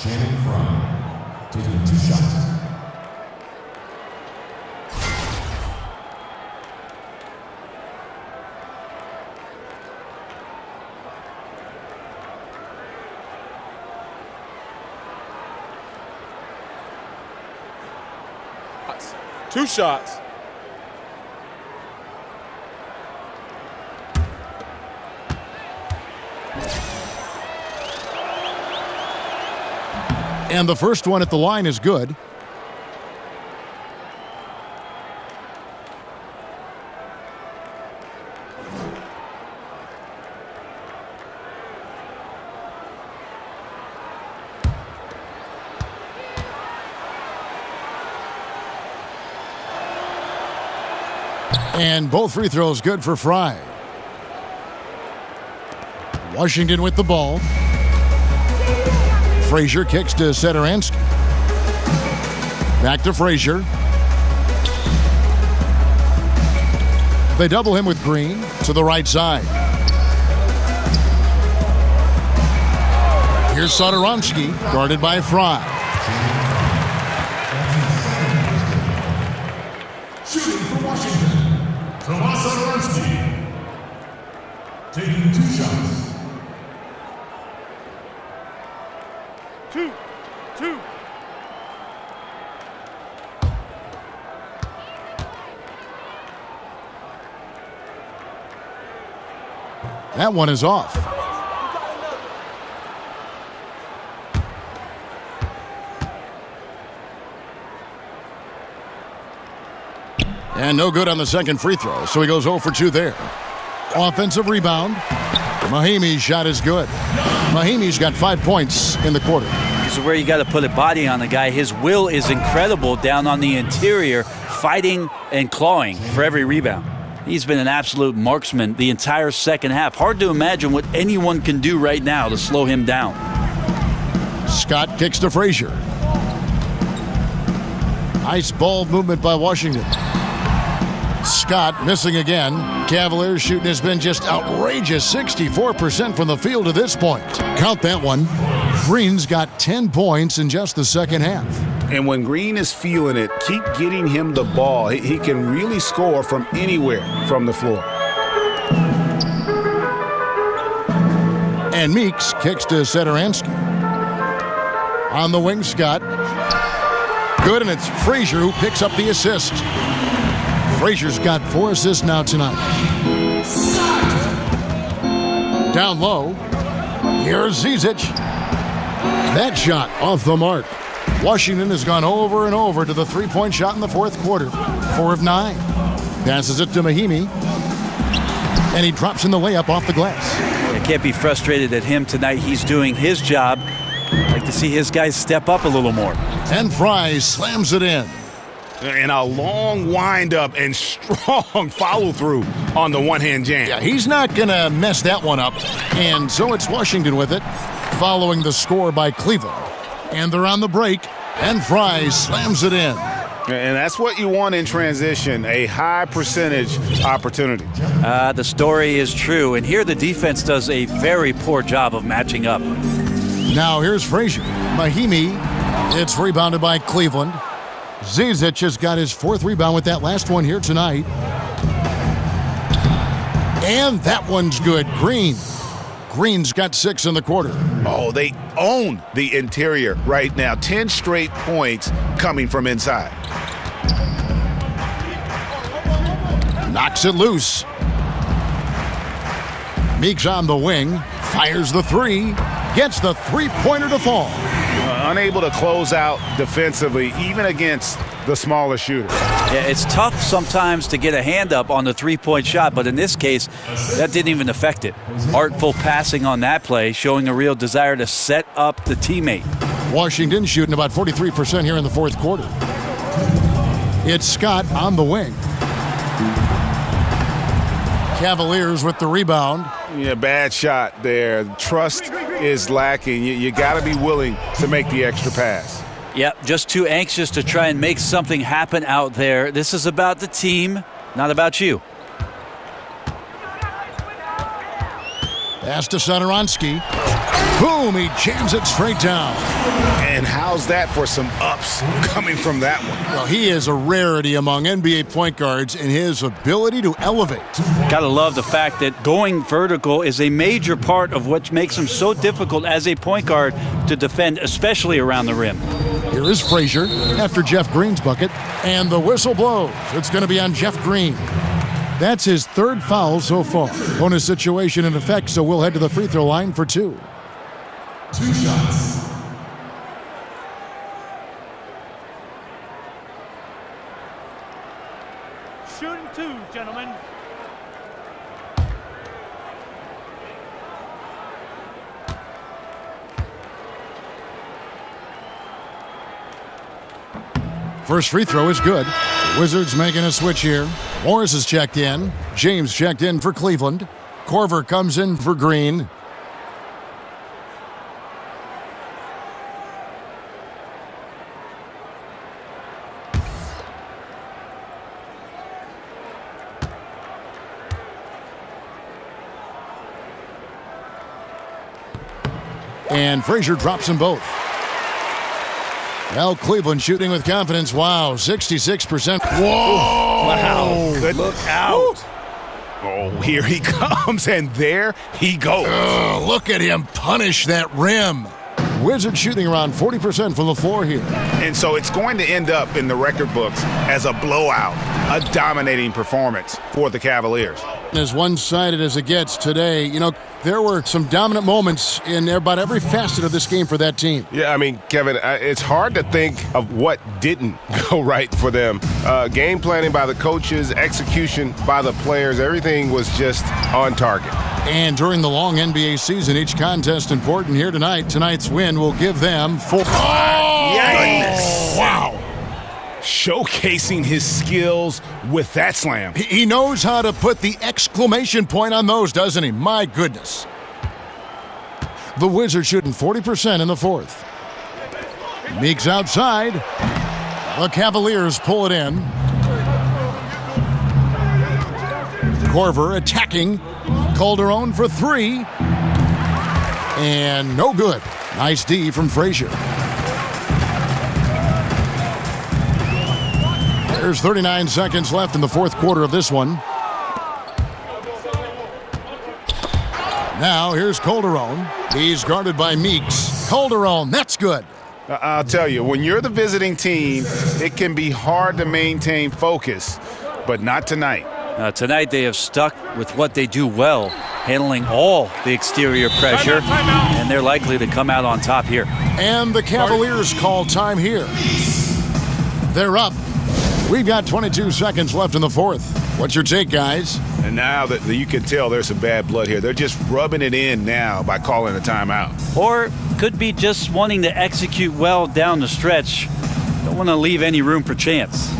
Channing Frye, taking 2 shots. Two shots. And the first one at the line is good. And both free throws good for Frye. Washington with the ball. Frazier kicks to Satoransky. Back to Frazier. They double him with Green to the right side. Here's Satoransky, guarded by Frye. Shooting for Washington, Tomas Satoransky, taking 2 shots. 2. That one is off. And no good on the second free throw, so he goes 0 for 2 there. Offensive rebound. Mahimi's shot is good. Mahimi's got 5 points in the quarter. This is where you got to put a body on the guy. His will is incredible down on the interior, fighting and clawing for every rebound. He's been an absolute marksman the entire second half. Hard to imagine what anyone can do right now to slow him down. Scott kicks to Frazier. Nice ball movement by Washington. Scott missing again. Cavaliers shooting has been just outrageous. 64% from the field to this point. Count that one. Green's got 10 points in just the second half. And when Green is feeling it, keep getting him the ball. He can really score from anywhere from the floor. And Meeks kicks to Satoransky. On the wing, Scott. Good, and it's Frazier who picks up the assist. Frazier's got 4 assists now tonight. Down low. Here's Zizic. That shot off the mark. Washington has gone over and over to the three-point shot in the fourth quarter. 4 of 9. Passes it to Mahimi. And he drops in the layup off the glass. I can't be frustrated at him tonight. He's doing his job. I'd like to see his guys step up a little more. And Fry slams it in. And a long windup and strong follow-through on the one-hand jam. Yeah, he's not going to mess that one up. And so it's Washington with it, following the score by Cleveland. And they're on the break, and Fry slams it in. And that's what you want in transition, a high percentage opportunity. The story is true, and here the defense does a very poor job of matching up. Now here's Frazier. Mahimi, it's rebounded by Cleveland. Zizic has got his 4th rebound with that last one here tonight. And that one's good. Green's got 6 in the quarter. Oh, they own the interior right now. 10 straight points coming from inside. Knocks it loose. Meeks on the wing. Fires the 3. Gets the three-pointer to fall. Unable to close out defensively, even against the smaller shooter. Yeah, it's tough sometimes to get a hand up on the three-point shot, but in this case, that didn't even affect it. Artful passing on that play, showing a real desire to set up the teammate. Washington shooting about 43% here in the fourth quarter. It's Scott on the wing. Cavaliers with the rebound. Yeah, bad shot there. Trust is lacking. You got to be willing to make the extra pass. Yep, just too anxious to try and make something happen out there. This is about the team, not about you. Pass to Satoransky. Boom, he jams it straight down. And how's that for some ups coming from that one? Well, he is a rarity among NBA point guards in his ability to elevate. Gotta love the fact that going vertical is a major part of what makes him so difficult as a point guard to defend, especially around the rim. Here is Frazier after Jeff Green's bucket, and the whistle blows. It's going to be on Jeff Green. That's his 3rd foul so far. Bonus situation in effect, so we'll head to the free throw line for 2. 2 shots. Shooting 2, gentlemen. First free throw is good. Wizards making a switch here. Morris is checked in. James checked in for Cleveland. Korver comes in for Green. And Frazier drops them both. Well, Cleveland shooting with confidence. Wow, 66%. Whoa! Wow, good look out. Oh, here he comes, and there he goes. Look at him punish that rim. Wizards shooting around 40% from the floor here. And so it's going to end up in the record books as a blowout, a dominating performance for the Cavaliers. As one-sided as it gets today, you know, there were some dominant moments in about every facet of this game for that team. Yeah, I mean, Kevin, it's hard to think of what didn't go right for them. Game planning by the coaches, execution by the players, everything was just on target. And during the long NBA season, each contest important here tonight. Tonight's win will give them 4. Oh, goodness. Wow. Showcasing his skills with that slam. He knows how to put the exclamation point on those, doesn't he? My goodness. The Wizards shooting 40% in the fourth. Meeks outside. The Cavaliers pull it in. Korver attacking. Calderon for 3. And no good. Nice D from Frazier. There's 39 seconds left in the fourth quarter of this one. Now here's Calderon. He's guarded by Meeks. Calderon, that's good. I'll tell you, when you're the visiting team, it can be hard to maintain focus, but not tonight. Tonight they have stuck with what they do well, handling all the exterior pressure, and they're likely to come out on top here. And the Cavaliers call time here. They're up. We've got 22 seconds left in the fourth. What's your take, guys? And now that you can tell there's some bad blood here. They're just rubbing it in now by calling a timeout. Or could be just wanting to execute well down the stretch. Don't want to leave any room for chance.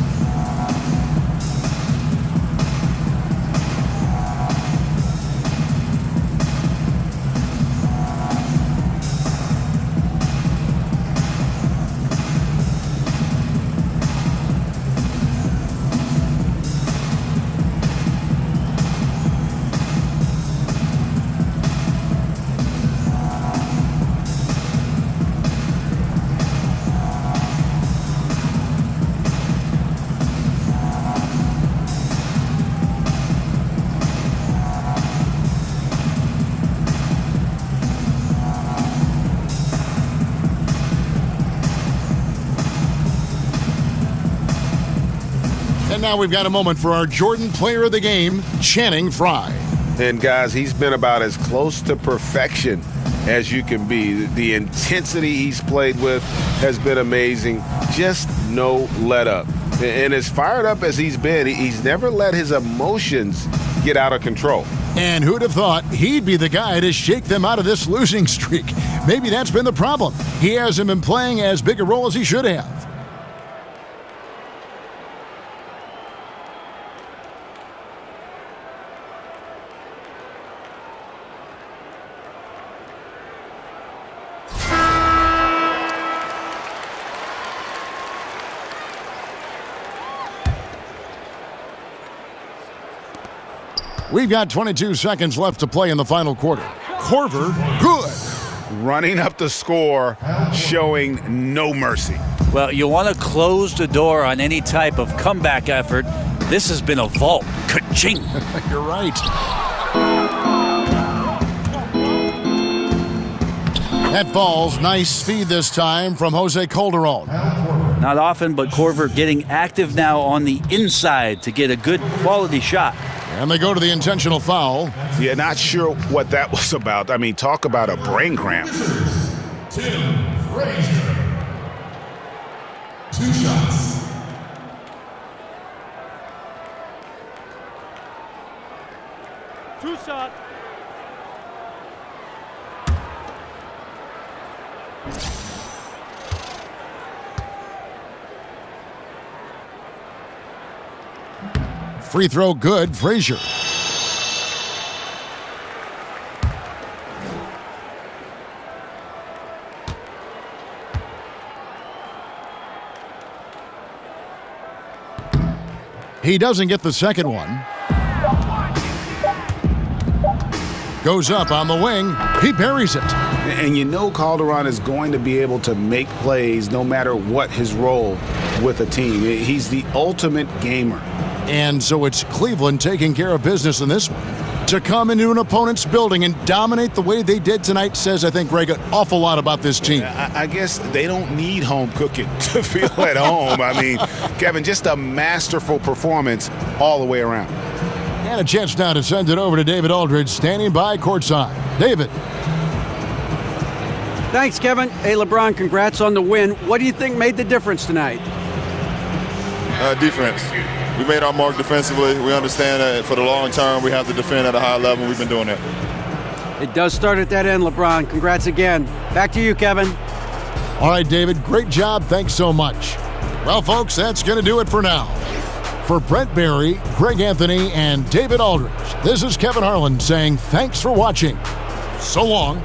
And now we've got a moment for our Jordan Player of the Game, Channing Frye. And guys, he's been about as close to perfection as you can be. The intensity he's played with has been amazing. Just no let up. And as fired up as he's been, he's never let his emotions get out of control. And who'd have thought he'd be the guy to shake them out of this losing streak? Maybe that's been the problem. He hasn't been playing as big a role as he should have. We've got 22 seconds left to play in the final quarter. Korver, good. Running up the score, showing no mercy. Well, you want to close the door on any type of comeback effort. This has been a vault. Ka-ching. You're right. That falls. Nice feed this time from Jose Calderon. Not often, but Korver getting active now on the inside to get a good quality shot. And they go to the intentional foul. Yeah, not sure what that was about. I mean, talk about a brain cramp. Tim Frazier. 2 shots. Two shot. Free throw good, Frazier. He doesn't get the second one. Goes up on the wing. He buries it. And you know Calderon is going to be able to make plays no matter what his role with a team. He's the ultimate gamer. And so it's Cleveland taking care of business in this one. To come into an opponent's building and dominate the way they did tonight says, I think, Greg, an awful lot about this team. I guess they don't need home cooking to feel at home. I mean, Kevin, just a masterful performance all the way around. And a chance now to send it over to David Aldridge, standing by courtside. David. Thanks, Kevin. Hey, LeBron, congrats on the win. What do you think made the difference tonight? Defense. We made our mark defensively. We understand that for the long term, we have to defend at a high level. We've been doing that. It does start at that end, LeBron. Congrats again. Back to you, Kevin. All right, David, great job. Thanks so much. Well, folks, that's going to do it for now. For Brent Barry, Greg Anthony, and David Aldridge, this is Kevin Harlan saying thanks for watching. So long.